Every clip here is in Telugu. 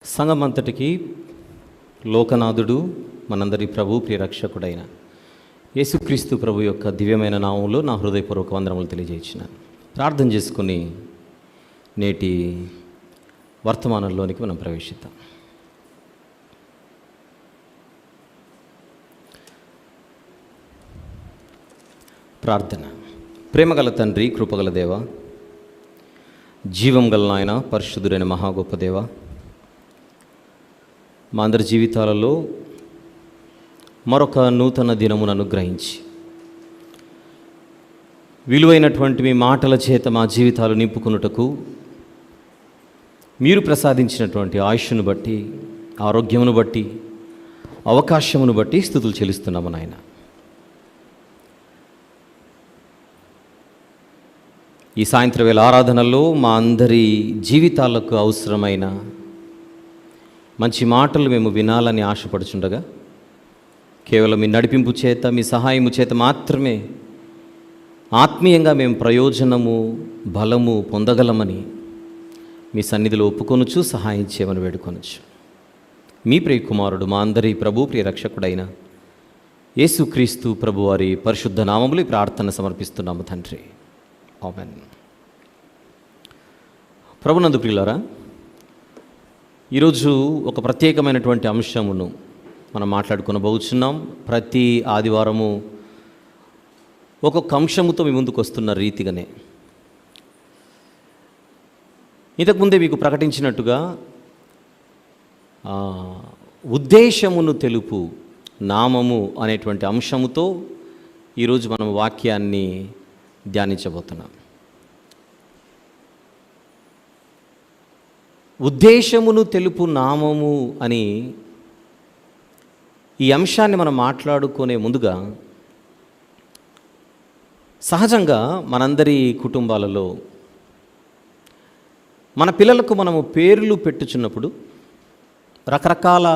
సంఘమంతటికి లోకనాథుడు మనందరి ప్రభు ప్రియరక్షకుడైన యేసుక్రీస్తు ప్రభు యొక్క దివ్యమైన నామంలో నా హృదయపూర్వక వందనములు తెలియజేయించినాను. ప్రార్థన చేసుకుని నేటి వర్తమానంలోనికి మనం ప్రవేశిద్దాం. ప్రార్థన. ప్రేమగల తండ్రి, కృపగల దేవ, జీవం గల నాయన, పరిశుద్ధుడైన మహా గొప్ప దేవ, మా అందరి జీవితాలలో మరొక నూతన దినమును అనుగ్రహించి విలువైనటువంటి మీ మాటల చేత మా జీవితాలు నింపుకున్నటకు మీరు ప్రసాదించినటువంటి ఆయుష్ను బట్టి, ఆరోగ్యమును బట్టి, అవకాశమును బట్టి స్తుతులు చెల్లిస్తున్నాము నాయన. ఈ సాయంత్రం వేళ ఆరాధనలో మా అందరి జీవితాలకు అవసరమైన మంచి మాటలు మేము వినాలని ఆశపడుచుండగా కేవలం మీ నడిపింపు చేత, మీ సహాయము చేత మాత్రమే ఆత్మీయంగా మేము ప్రయోజనము, బలము పొందగలమని మీ సన్నిధిలో ఒప్పుకొనుచు సహాయం చేయమని వేడుకొనొచ్చు. మీ ప్రియ కుమారుడు, మా అందరి ప్రభు ప్రియ రక్షకుడైన యేసుక్రీస్తు ప్రభు వారి పరిశుద్ధ నామములు ఈ ప్రార్థన సమర్పిస్తున్నాము తండ్రి. ఆమేన్. ప్రభునందు ప్రియులారా, ఈరోజు ఒక ప్రత్యేకమైనటువంటి అంశమును మనం మాట్లాడుకొనబోతున్నాం. ప్రతి ఆదివారము ఒక్కొక్క అంశముతో మీ ముందుకు వస్తున్న రీతిగానే ఇంతకుముందే మీకు ప్రకటించినట్టుగా ఉద్దేశమును తెలుపు నామము అనేటువంటి అంశముతో ఈరోజు మనం వాక్యాన్ని ధ్యానించబోతున్నాం. ఉద్దేశమును తెలుపు నామము అని ఈ అంశాన్ని మనం మాట్లాడుకునే ముందుగా సహజంగా మనందరి కుటుంబాలలో మన పిల్లలకు మనము పేర్లు పెట్టుచున్నప్పుడు రకరకాల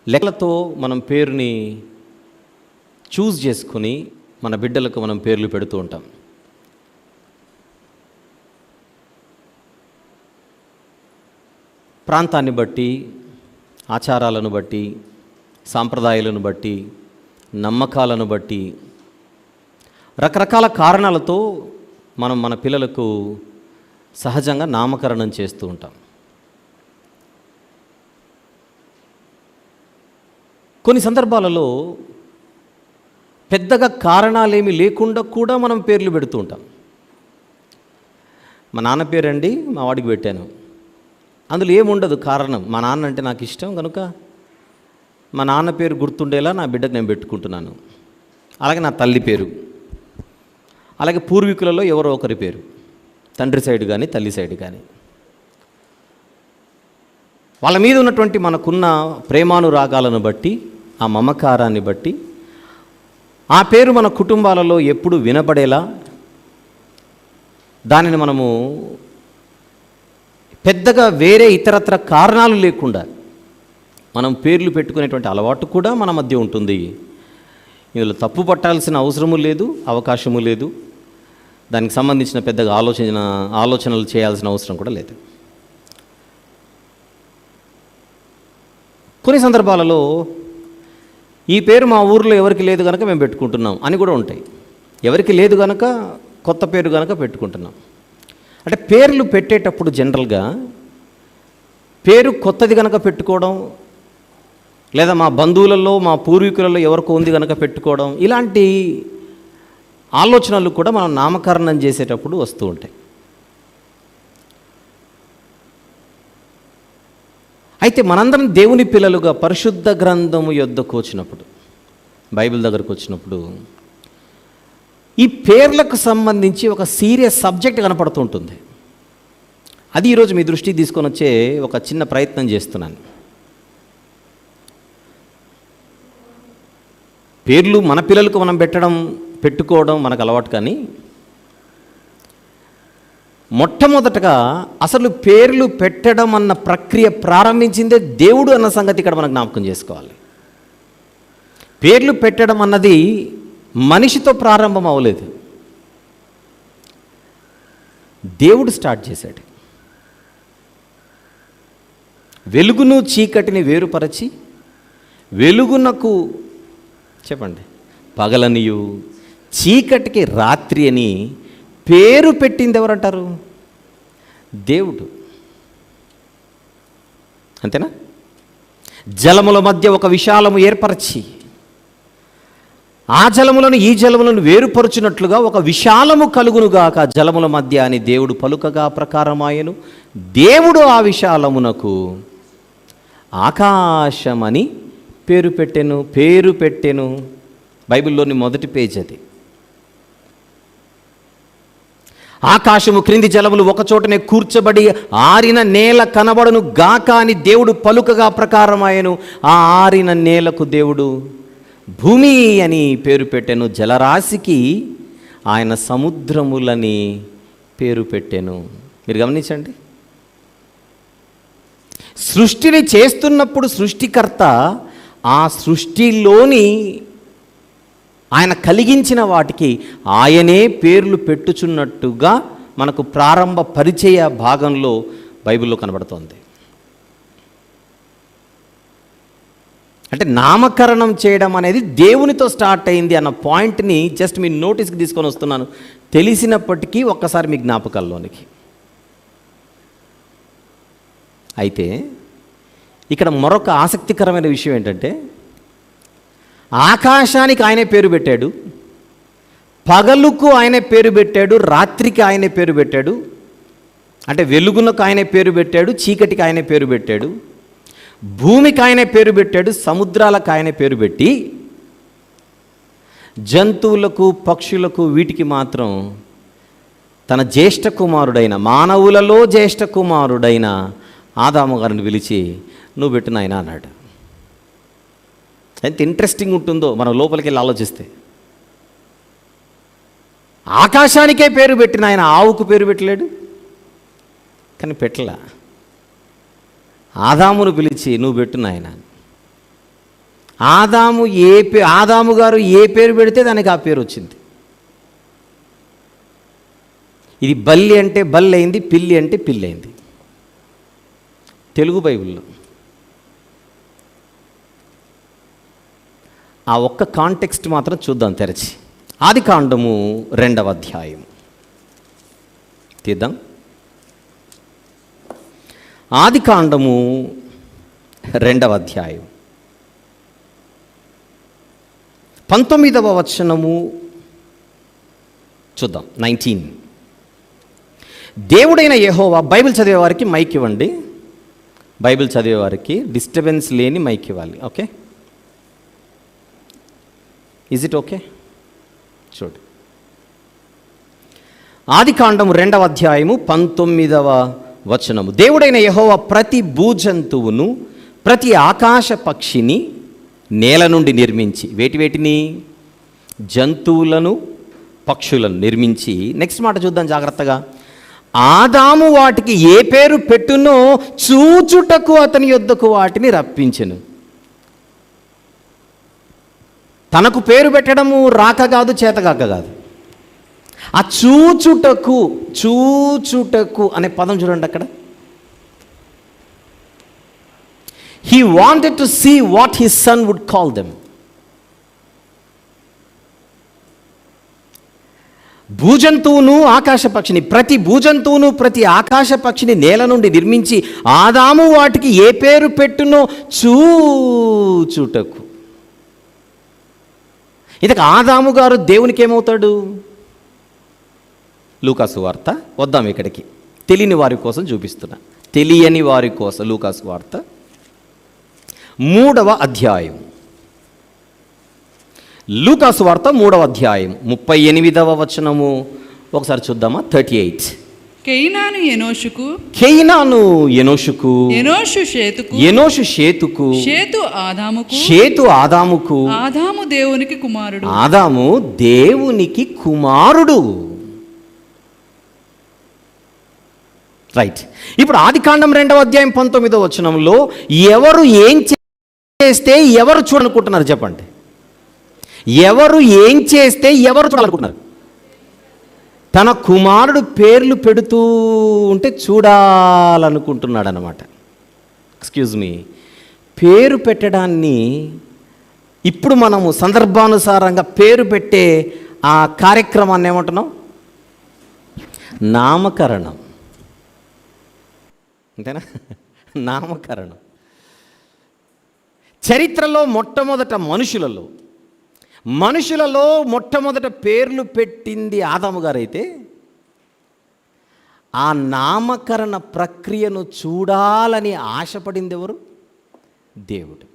లెక్కలతో మనం పేరుని చూజ్ చేసుకుని మన బిడ్డలకు మనం పేర్లు పెడుతూ ఉంటాం. ప్రాంతాన్ని బట్టి, ఆచారాలను బట్టి, సాంప్రదాయాలను బట్టి, నమ్మకాలను బట్టి, రకరకాల కారణాలతో మనం మన పిల్లలకు సహజంగా నామకరణం చేస్తూ ఉంటాం. కొన్ని సందర్భాలలో పెద్దగా కారణాలేమీ లేకుండా కూడా మనం పేర్లు పెడుతూ ఉంటాం. మా నాన్న పేరండి మా వాడికి పెట్టాను, అందులో ఏముండదు కారణం. మా నాన్న అంటే నాకు ఇష్టం కనుక మా నాన్న పేరు గుర్తుండేలా నా బిడ్డకు నేను పెట్టుకుంటున్నాను. అలాగే నా తల్లి పేరు, అలాగే పూర్వీకులలో ఎవరో ఒకరి పేరు, తండ్రి సైడ్ కానీ తల్లి సైడ్ కానీ, వాళ్ళ మీద ఉన్నటువంటి మనకున్న ప్రేమానురాగాలను బట్టి, ఆ మమకారాన్ని బట్టి ఆ పేరు మన కుటుంబాలలో ఎప్పుడు వినపడేలా దానిని మనము పెద్దగా వేరే ఇతరత్ర కారణాలు లేకుండా మనం పేర్లు పెట్టుకునేటువంటి అలవాటు కూడా మన మధ్య ఉంటుంది. ఇందులో తప్పు పట్టాల్సిన అవసరము లేదు, అవకాశము లేదు. దానికి సంబంధించిన పెద్దగా ఆలోచనలు చేయాల్సిన అవసరం కూడా లేదు. కొన్ని సందర్భాలలో ఈ పేరు మా ఊరిలో ఎవరికి లేదు కనుక మేము పెట్టుకుంటున్నాం అని కూడా ఉంటాయి. ఎవరికి లేదు కనుక కొత్త పేరు కనుక పెట్టుకుంటున్నాం. అంటే పేర్లు పెట్టేటప్పుడు జనరల్గా పేరు కొత్తది కనుక పెట్టుకోవడం, లేదా మా బంధువులలో, మా పూర్వీకులలో ఎవరికో ఉంది కనుక పెట్టుకోవడం, ఇలాంటి ఆలోచనలు కూడా మనం నామకరణం చేసేటప్పుడు వస్తూ ఉంటాయి. అయితే మనందరం దేవుని పిల్లలుగా పరిశుద్ధ గ్రంథము యొద్దకు వచ్చినప్పుడు, బైబిల్ దగ్గరకు వచ్చినప్పుడు ఈ పేర్లకు సంబంధించి ఒక సీరియస్ సబ్జెక్ట్ కనపడుతూ ఉంటుంది. అది ఈరోజు మీ దృష్టికి తీసుకొని వచ్చే ఒక చిన్న ప్రయత్నం చేస్తున్నాను. పేర్లు మన పిల్లలకు మనం పెట్టుకోవడం మనకు అలవాటు, కానీ మొట్టమొదటగా అసలు పేర్లు పెట్టడం అన్న ప్రక్రియ ప్రారంభించిందే దేవుడు అన్న సంగతి ఇక్కడ మనం జ్ఞాపకం చేసుకోవాలి. పేర్లు పెట్టడం అన్నది మనిషితో ప్రారంభం అవ్వలేదు, దేవుడు స్టార్ట్ చేశాడు. వెలుగును చీకటిని వేరుపరచి వెలుగునకు చెప్పండి పగలనియు చీకటికి రాత్రి అని పేరు పెట్టింది ఎవరంటారు? దేవుడు. అంతేనా? జలముల మధ్య ఒక విశాలము ఏర్పరచి ఆ జలములను ఈ జలములను వేరుపరుచున్నట్లుగా ఒక విశాలము కలుగునుగాక జలముల మధ్య అని దేవుడు పలుకగా ప్రకారమాయను. దేవుడు ఆ విశాలమునకు ఆకాశమని పేరు పెట్టెను. బైబిల్లోని మొదటి పేజ్ అది. ఆకాశము క్రింది జలములు ఒకచోటనే కూర్చబడి ఆరిన నేల కనబడును గాక అని దేవుడు పలుకగా ప్రకారమాయను. ఆ ఆరిన నేలకు దేవుడు భూమి అని పేరు పెట్టెను. జలరాశికి ఆయన సముద్రములని పేరు పెట్టెను. మీరు గమనించండి, సృష్టిని చేస్తున్నప్పుడు సృష్టికర్త ఆ సృష్టిలోని ఆయన కలిగించిన వాటికి ఆయనే పేర్లు పెట్టుచున్నట్టుగా మనకు ప్రారంభ పరిచయ భాగంలో బైబిల్లో కనబడుతోంది. అంటే నామకరణం చేయడం అనేది దేవునితో స్టార్ట్ అయింది అన్న పాయింట్ని జస్ట్ మీ నోటీస్కి తీసుకొని వస్తున్నాను, తెలిసినప్పటికీ ఒక్కసారి మీ జ్ఞాపకాల్లోనికి. అయితే ఇక్కడ మరొక ఆసక్తికరమైన విషయం ఏంటంటే, ఆకాశానికి ఆయనే పేరు పెట్టాడు, పగలుకు ఆయనే పేరు పెట్టాడు, రాత్రికి ఆయనే పేరు పెట్టాడు. అంటే వెలుగునకు ఆయనే పేరు పెట్టాడు, చీకటికి ఆయనే పేరు పెట్టాడు, భూమికి ఆయనే పేరు పెట్టాడు, సముద్రాలకు ఆయనే పేరు పెట్టి జంతువులకు పక్షులకు వీటికి మాత్రం తన జ్యేష్ఠ కుమారుడైన మానవులలో జ్యేష్ఠ కుమారుడైన ఆదాము గారిని పిలిచి నువ్వు పెట్టు నాయనా అన్నాడు. ఎంత ఇంట్రెస్టింగ్ ఉంటుందో మనం లోపలికి వెళ్ళి ఆలోచిస్తే. ఆకాశానికే పేరు పెట్టిన ఆయన ఆవుకు పేరు పెట్టలేడు, కానీ పెట్టలా. ఆదామును పిలిచి నువ్వు పెట్టు నాయన. ఆదాము గారు ఏ పేరు పెడితే దానికి ఆ పేరు వచ్చింది. ఇది బల్లి అంటే బల్లి అయింది, పిల్లి అంటే పిల్లి అయింది తెలుగు బైబిల్లో. ఆ ఒక్క కాంటెక్స్ట్ మాత్రం చూద్దాం తెరచి. ఆదికాండము 2వ అధ్యాయం తీద్దాం. ఆదికాండము 2వ అధ్యాయం 19వ వచనము చూద్దాం. 19. దేవుడైన యెహోవా, బైబిల్ చదివేవారికి మైక్ ఇవ్వండి, బైబిల్ చదివేవారికి డిస్టర్బెన్స్ లేని మైక్ ఇవ్వాలి. Okay, is it okay? చూడు, ఆదికాండము 2వ అధ్యాయము 19వ వచనము. దేవుడైన యెహోవా ప్రతి భూజంతువును ప్రతి ఆకాశ పక్షిని నేల నుండి నిర్మించి, వేటిని? జంతువులను పక్షులను నిర్మించి. నెక్స్ట్ మాట చూద్దాం జాగ్రత్తగా. ఆదాము వాటికి ఏ పేరు పెట్టునో చూచుటకు అతని యొద్దకు వాటిని రప్పించెను. తనకు పేరు పెట్టడము రాక కాదు, చేతగాక కాదు. ఆ చూచుటకు అనే పదం చూడండి అక్కడ. He wanted to see what his son would call them. భూజంతువును ఆకాశ పక్షిని, ప్రతి భూజంతువును ప్రతి ఆకాశ పక్షిని నేల నుండి నిర్మించి ఆదాము వాటికి ఏ పేరు పెట్టునో చూచుటకు. ఇక ఆదాము గారు దేవునికి ఏమవుతాడు? లూకాసు వార్త వద్దాం ఇక్కడికి, తెలియని వారి కోసం చూపిస్తున్నా, తెలియని వారి కోసం. లూకాసు వార్త 3వ అధ్యాయం, లూకాసు వార్త 3వ అధ్యాయం 38వ వచనము ఒకసారి చూద్దామా. 38. కేయినాను ఎనోషుకు, ఎనోషు షేతుకు, షేతు ఆదాముకు, ఆదాము దేవునికి కుమారుడు. ఆదాము దేవునికి కుమారుడు. రైట్. ఇప్పుడు ఆదికాండం 2వ అధ్యాయం 19వ వచనంలో ఎవరు ఏం చేస్తే ఎవరు చూడాలనుకుంటున్నారు చెప్పండి? ఎవరు ఏం చేస్తే ఎవరు చూడాలనుకుంటున్నారు? తన కుమారుడు పేర్లు పెడుతూ ఉంటే చూడాలనుకుంటున్నాడు అన్నమాట. ఎక్స్క్యూజ్ మీ, పేరు పెట్టడాన్ని ఇప్పుడు మనము సందర్భానుసారంగా పేరు పెట్టే ఆ కార్యక్రమాన్ని ఏమంటున్నాం? నామకరణం. అంతేనా? నామకరణం. చరిత్రలో మొట్టమొదట మనుషులలో మొట్టమొదట పేర్లు పెట్టింది ఆదాము గారైతే, ఆ నామకరణ ప్రక్రియను చూడాలని ఆశపడింది ఎవరు? దేవుడు.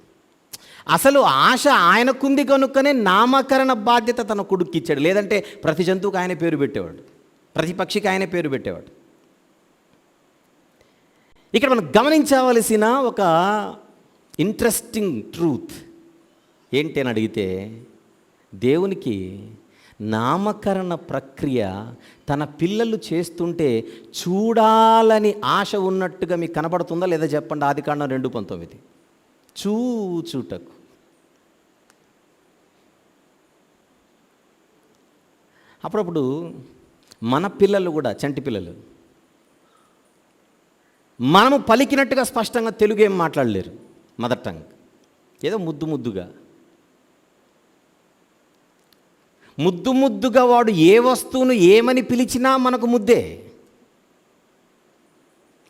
అసలు ఆశ ఆయనకుంది కనుకనే నామకరణ బాధ్యత తన కొడుక్కి ఇచ్చాడు. లేదంటే ప్రతి జంతువుకి ఆయన పేరు పెట్టేవాడు, ప్రతి పక్షికి ఆయన పేరు పెట్టేవాడు. ఇక్కడ మనం గమనించవలసిన ఒక ఇంట్రెస్టింగ్ ట్రూత్ ఏంటి అని అడిగితే, దేవునికి నామకరణ ప్రక్రియ తన పిల్లలు చేస్తుంటే చూడాలని ఆశ ఉన్నట్టుగా మీకు కనబడుతుందా లేదా చెప్పండి. ఆదికాండం 2:19 చూచుటకు. అప్పుడప్పుడు మన పిల్లలు కూడా, చంటి పిల్లలు, మనము పలికినట్టుగా స్పష్టంగా తెలుగు ఏం మాట్లాడలేరు, మదర్ టంగ్. ఏదో ముద్దుగా వాడు ఏ వస్తువును ఏమని పిలిచినా మనకు ముద్దే.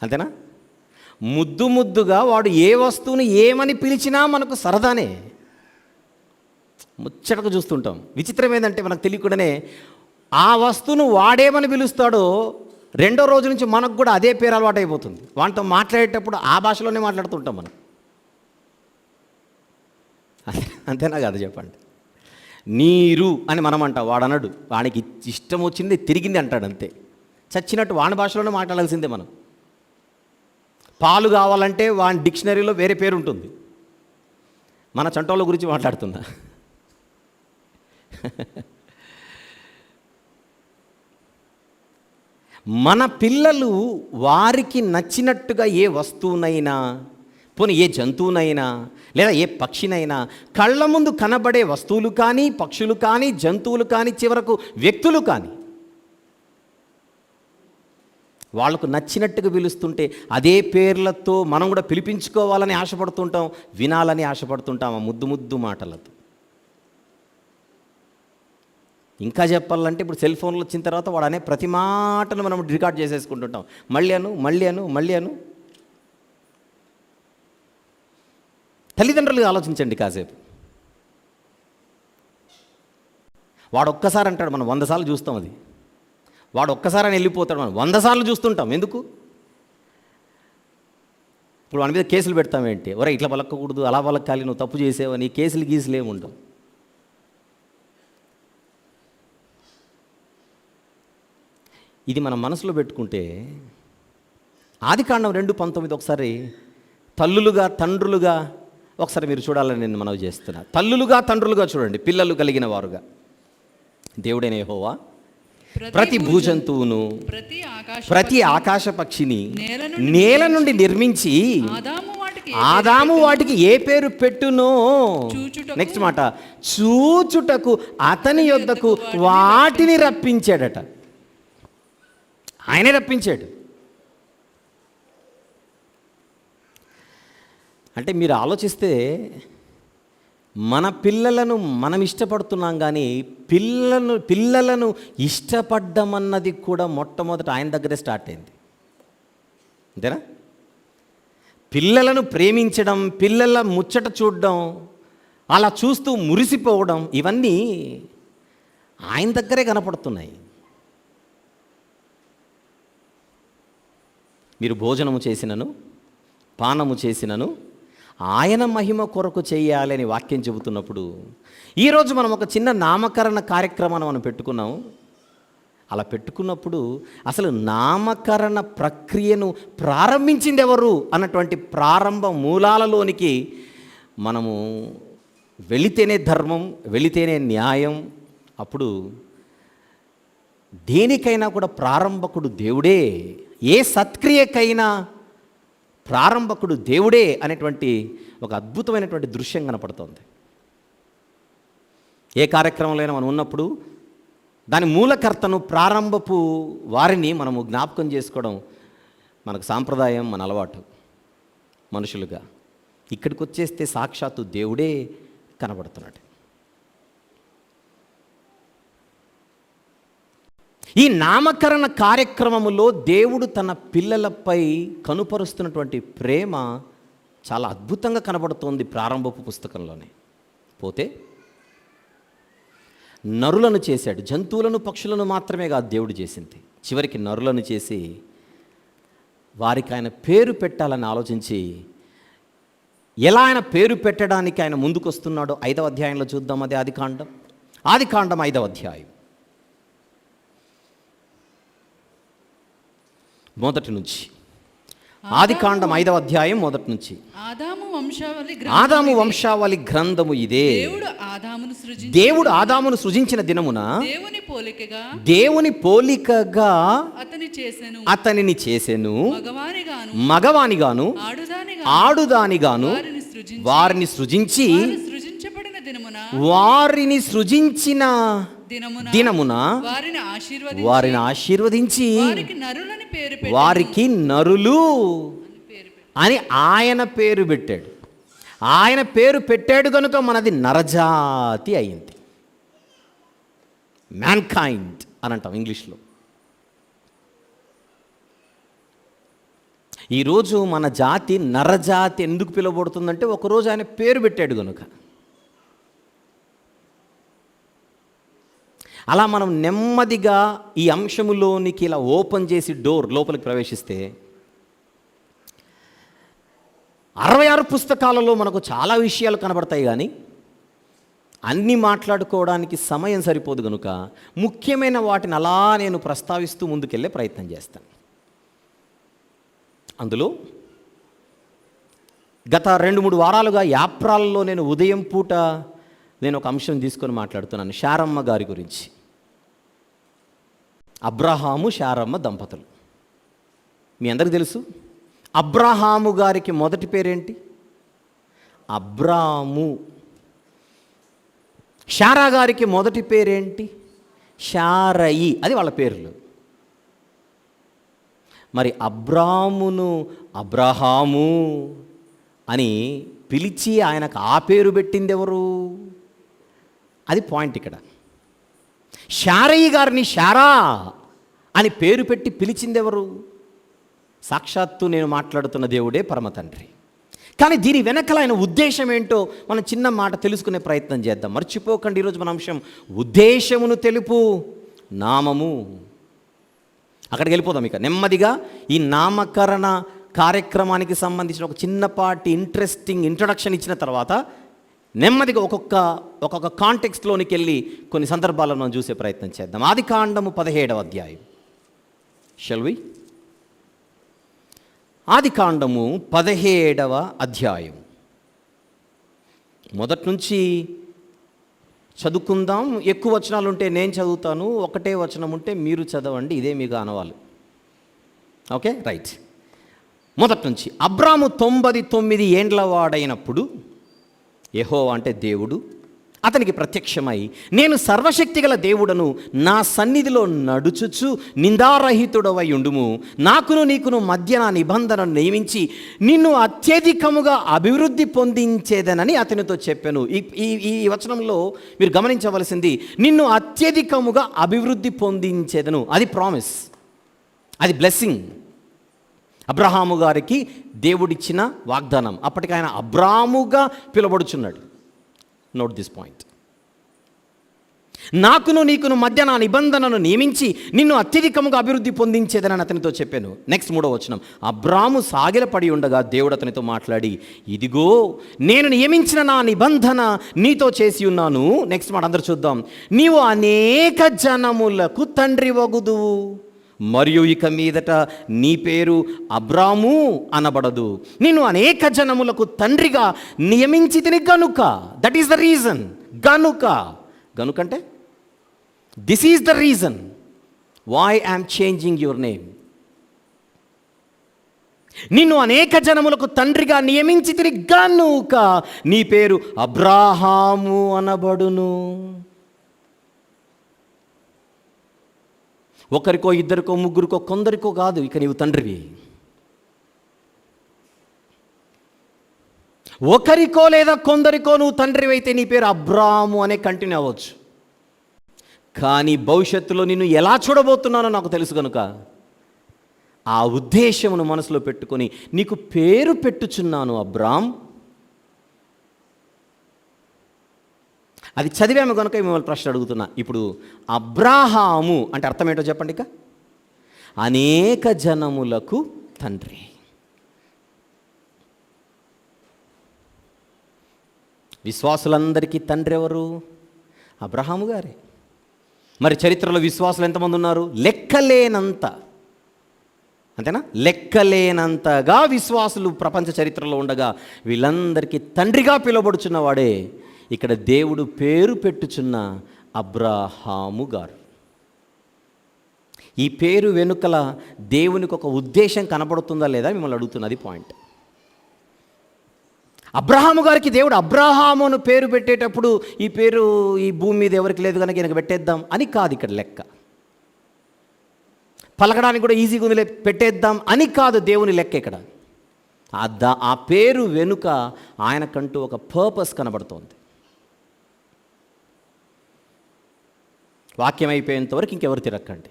అంతేనా? ముద్దుగా వాడు ఏ వస్తువును ఏమని పిలిచినా మనకు సరదానే, ముచ్చటగా చూస్తుంటాం. విచిత్రం ఏంటంటే మనకు తెలియకుండానే ఆ వస్తువును వాడేమని పిలుస్తాడో రెండో రోజు నుంచి మనకు కూడా అదే పేరు అలవాటు అయిపోతుంది. వాటితో మాట్లాడేటప్పుడు ఆ భాషలోనే మాట్లాడుతుంటాం మనం. అంతేనా కాదు చెప్పండి? నీరు అని మనం అంటాం, వాడనడు. వాడికి ఇష్టం వచ్చింది తిరిగింది అంటాడు, అంతే. చచ్చినట్టు వాడి భాషలోనే మాట్లాడాల్సిందే మనం. పాలు కావాలంటే వాడి డిక్షనరీలో వేరే పేరు ఉంటుంది. మన చంటోళ్ళ గురించి మాట్లాడుతున్నా. మన పిల్లలు వారికి నచ్చినట్టుగా ఏ వస్తువునైనా, పోనీ ఏ జంతువునైనా లేదా ఏ పక్షినైనా, కళ్ళ ముందు కనబడే వస్తువులు కానీ, పక్షులు కానీ, జంతువులు కానీ, చివరకు వ్యక్తులు కానీ, వాళ్ళకు నచ్చినట్టుగా పిలుస్తుంటే అదే పేర్లతో మనం కూడా పిలిపించుకోవాలని ఆశపడుతుంటాం, వినాలని ఆశపడుతుంటాం ఆ ముద్దు మాటలతో. ఇంకా చెప్పాలంటే ఇప్పుడు సెల్ ఫోన్లు వచ్చిన తర్వాత వాడు అనే ప్రతి మాటను మనం రికార్డ్ చేసేసుకుంటుంటాం. మళ్ళీ అను. తల్లిదండ్రులు ఆలోచించండి కాసేపు. వాడు ఒక్కసారి అంటాడు, మనం 100 సార్లు చూస్తాం. అది వాడు ఒక్కసారి అని వెళ్ళిపోతాడు, మనం 100 సార్లు చూస్తుంటాం. ఎందుకు? ఇప్పుడు వాడి మీద కేసులు పెడతామేంటి? ఒరే ఇట్లా పలకకూడదు, అలా పలకాలి, నువ్వు తప్పు చేసేవని కేసులు గీసులు ఏమి ఉండవు. ఇది మనం మనసులో పెట్టుకుంటే ఆదికాండం 2:19 ఒకసారి తల్లులుగా తండ్రులుగా ఒకసారి మీరు చూడాలని నేను మనవి చేస్తున్నా. తల్లులుగా తండ్రులుగా చూడండి, పిల్లలు కలిగిన వారుగా. దేవుడైన యెహోవా ప్రతి భూజంతువును, ప్రతి ఆకాశ పక్షిని నేల నుండి నిర్మించి ఆదాము వాటికి ఏ పేరు పెట్టునో, నెక్స్ట్ మాట, చూచుటకు అతని యొద్దకు వాటిని రప్పించాడట. ఆయనే రప్పించాడు. అంటే మీరు ఆలోచిస్తే మన పిల్లలను మనం ఇష్టపడుతున్నాం, కానీ పిల్లలను ఇష్టపడ్డమన్నది కూడా మొట్టమొదట ఆయన దగ్గరే స్టార్ట్ అయింది. అంతేనా? పిల్లలను ప్రేమించడం, పిల్లల ముచ్చట చూడడం, అలా చూస్తూ మురిసిపోవడం, ఇవన్నీ ఆయన దగ్గరే కనపడుతున్నాయి. మీరు భోజనము చేసినను పానము చేసినను ఆయన మహిమ కొరకు చేయాలని వాక్యం చెబుతున్నప్పుడు, ఈరోజు మనం ఒక చిన్న నామకరణ కార్యక్రమాన్ని మనం పెట్టుకున్నాం. అలా పెట్టుకున్నప్పుడు అసలు నామకరణ ప్రక్రియను ప్రారంభించింది ఎవరు అన్నటువంటి ప్రారంభ మూలాలలోనికి మనము వెళితేనే ధర్మం, వెళితేనే న్యాయం. అప్పుడు దేనికైనా కూడా ప్రారంభకుడు దేవుడే, ఏ సత్క్రియకైనా ప్రారంభకుడు దేవుడే అనేటువంటి ఒక అద్భుతమైనటువంటి దృశ్యం కనపడుతుంది. ఏ కార్యక్రమంలో మనం ఉన్నప్పుడు దాని మూలకర్తను, ప్రారంభపు వారిని మనము జ్ఞాపకం చేసుకోవడం మనకు సాంప్రదాయం, మన అలవాటు. మనుషులుగా. ఇక్కడికి వచ్చేస్తే సాక్షాత్తు దేవుడే కనబడుతున్నాడు. ఈ నామకరణ కార్యక్రమములో దేవుడు తన పిల్లలపై కనుపరుస్తున్నటువంటి ప్రేమ చాలా అద్భుతంగా కనబడుతోంది ప్రారంభపు పుస్తకంలోనే. పోతే నరులను చేశాడు. జంతువులను పక్షులను మాత్రమే కాదు దేవుడు చేసింది, చివరికి నరులను చేసి వారికి ఆయన పేరు పెట్టాలని ఆలోచించి ఎలా ఆయన పేరు పెట్టడానికి ఆయన ముందుకు వస్తున్నాడో 5వ అధ్యాయంలో చూద్దాం. అది ఆదికాండం 5వ అధ్యాయం మొదటి నుంచి. ఆదికాండం 5వ అధ్యాయం మొదటి నుంచి. ఆదాము వంశావళి గ్రంథము ఇదే. దేవుడు ఆదామును సృజించిన దినమున దేవుని పోలికగా అతనిని చేసెను, మగవానిగాను ఆడుదానిగాను వారిని సృజించి వారిని సృజించిన దినమున వారిని ఆశీర్వదించి వారికి నరులు అని ఆయన పేరు పెట్టాడు. ఆయన పేరు పెట్టాడు కనుక మనది నరజాతి అయింది. మ్యాన్కైండ్ అని అంటాం ఇంగ్లీష్లో. ఈరోజు మన జాతి నరజాతి ఎందుకు పిలువబడుతుందంటే ఒకరోజు ఆయన పేరు పెట్టాడు కనుక. అలా మనం నెమ్మదిగా ఈ అంశములోనికి ఇలా ఓపెన్ చేసి డోర్ లోపలికి ప్రవేశిస్తే 66 పుస్తకాలలో మనకు చాలా విషయాలు కనబడతాయి, కానీ అన్నీ మాట్లాడుకోవడానికి సమయం సరిపోదు కనుక ముఖ్యమైన వాటిని అలా నేను ప్రస్తావిస్తూ ముందుకెళ్ళే ప్రయత్నం చేస్తాను. అందులో గత 2-3 వారాలుగా యాప్రాల్లో నేను ఉదయం పూట నేను ఒక అంశం తీసుకొని మాట్లాడుతున్నాను, శారమ్మ గారి గురించి. అబ్రహాము శారమ్మ దంపతులు మీ అందరికీ తెలుసు. అబ్రహాము గారికి మొదటి పేరేంటి? అబ్రాము. శారా గారికి మొదటి పేరేంటి? శారయి. అది వాళ్ళ పేర్లు. మరి అబ్రామును అబ్రహాము అని పిలిచి ఆయనకు ఆ పేరు పెట్టింది ఎవరు? అది పాయింట్ ఇక్కడ. శారయి గారిని శారా అని పేరు పెట్టి పిలిచింది ఎవరు? సాక్షాత్తు నేను మాట్లాడుతున్న దేవుడే పరమ తండ్రి. కానీ దీని వెనకల ఆయన ఉద్దేశం ఏంటో మనం చిన్న మాట తెలుసుకునే ప్రయత్నం చేద్దాం. మర్చిపోకండి, ఈరోజు మన అంశం ఉద్దేశమును తెలుపు నామము. అక్కడికి వెళ్ళిపోదాం. ఇక నెమ్మదిగా ఈ నామకరణ కార్యక్రమానికి సంబంధించిన ఒక చిన్నపాటి ఇంట్రెస్టింగ్ ఇంట్రొడక్షన్ ఇచ్చిన తర్వాత నెమ్మదిగా ఒక్కొక్క కాంటెక్స్ట్లోనికి వెళ్ళి కొన్ని సందర్భాలను మనం చూసే ప్రయత్నం చేద్దాం. ఆదికాండము 17వ అధ్యాయం. Shall we? ఆదికాండము 17వ అధ్యాయం మొదటి నుంచి చదువుకుందాం. ఎక్కువ వచనాలు ఉంటే నేను చదువుతాను, ఒకటే వచనం ఉంటే మీరు చదవండి, ఇదే మీకు అనవాలి. Okay, right. మొదటి నుంచి. అబ్రాము 99 ఏండ్ల వాడైనప్పుడు యెహోవా అంటే దేవుడు అతనికి ప్రత్యక్షమై, నేను సర్వశక్తిగల దేవుడను, నా సన్నిధిలో నడుచుచు నిందారహితుడవై ఉండుము, నాకును నీకును మధ్య నా నిబంధనను నియమించి నిన్ను అత్యధికముగా అభివృద్ధి పొందించేదనని అతనితో చెప్పాను. ఈ వచనంలో మీరు గమనించవలసింది, నిన్ను అత్యధికముగా అభివృద్ధి పొందించేదను. అది ప్రామిస్, అది బ్లెస్సింగ్. అబ్రహాము గారికి దేవుడిచ్చిన వాగ్దానం. అప్పటికి ఆయన అబ్రాముగా పిలువబడుచున్నాడు. Note this point. నాకును నీకును మధ్య నా నిబంధనను నియమించి నిన్ను అత్యధికముగా అభివృద్ధి పొందించేదని అతనితో చెప్పాను. నెక్స్ట్ 3వ వచనం. అబ్రాము సాగిలపడి ఉండగా దేవుడు అతనితో మాట్లాడి, ఇదిగో నేను నియమించిన నా నిబంధన నీతో చేసి ఉన్నాను. నెక్స్ట్ మాట అందరూ చూద్దాం. నీవు అనేక జనములకు తండ్రి వగుదువు, మరియు ఇక మీదట నీ పేరు అబ్రాము అనబడదు, నిన్ను అనేక జనములకు తండ్రిగా నియమించి తిని గనుక. That is the reason. గనుకంటే this is the reason why I'm changing your name. నిన్ను అనేక జనములకు తండ్రిగా నియమించి తిని గనుక నీ పేరు అబ్రాహాము అనబడును. ఒకరికో, ఇద్దరికో, ముగ్గురికో, కొందరికో కాదు, ఇక నీవు తండ్రివి. ఒకరికో లేదా కొందరికో నువ్వు తండ్రి అయితే నీ పేరు అబ్రాము అనే కంటిన్యూ అవ్వచ్చు. కానీ భవిష్యత్తులో నిన్ను ఎలా చూడబోతున్నానో నాకు తెలుసు కనుక ఆ ఉద్దేశమును మనసులో పెట్టుకొని నీకు పేరు పెట్టుచున్నాను అబ్రామ్. అది చదివాము కనుక మిమ్మల్ని ప్రశ్న అడుగుతున్నా. ఇప్పుడు అబ్రాహాము అంటే అర్థం ఏంటో చెప్పండి. ఇక అనేక జనములకు తండ్రి. విశ్వాసులందరికీ తండ్రి ఎవరు? అబ్రహాము గారే. మరి చరిత్రలో విశ్వాసులు ఎంతమంది ఉన్నారు? లెక్కలేనంత. అంతేనా? లెక్కలేనంతగా విశ్వాసులు ప్రపంచ చరిత్రలో ఉండగా వీళ్ళందరికీ తండ్రిగా పిలువబడుచున్నవాడే ఇక్కడ దేవుడు పేరు పెట్టుచున్న అబ్రహాము గారు. ఈ పేరు వెనుకల దేవునికి ఒక ఉద్దేశం కనబడుతుందా లేదా మిమ్మల్ని అడుగుతున్నది పాయింట్. అబ్రహాము గారికి దేవుడు అబ్రహాము అని పేరు పెట్టేటప్పుడు ఈ పేరు ఈ భూమి మీద ఎవరికి లేదు కనుక ఈయనకు పెట్టేద్దాం అని కాదు ఇక్కడ లెక్క. పలకడానికి కూడా ఈజీగా ఉంది, పెట్టేద్దాం అని కాదు దేవుని లెక్క ఇక్కడ. ఆ పేరు వెనుక ఆయనకంటూ ఒక పర్పస్ కనబడుతోంది. వాక్యం అయిపోయేంత వరకు ఇంకెవరు తిరగకండి.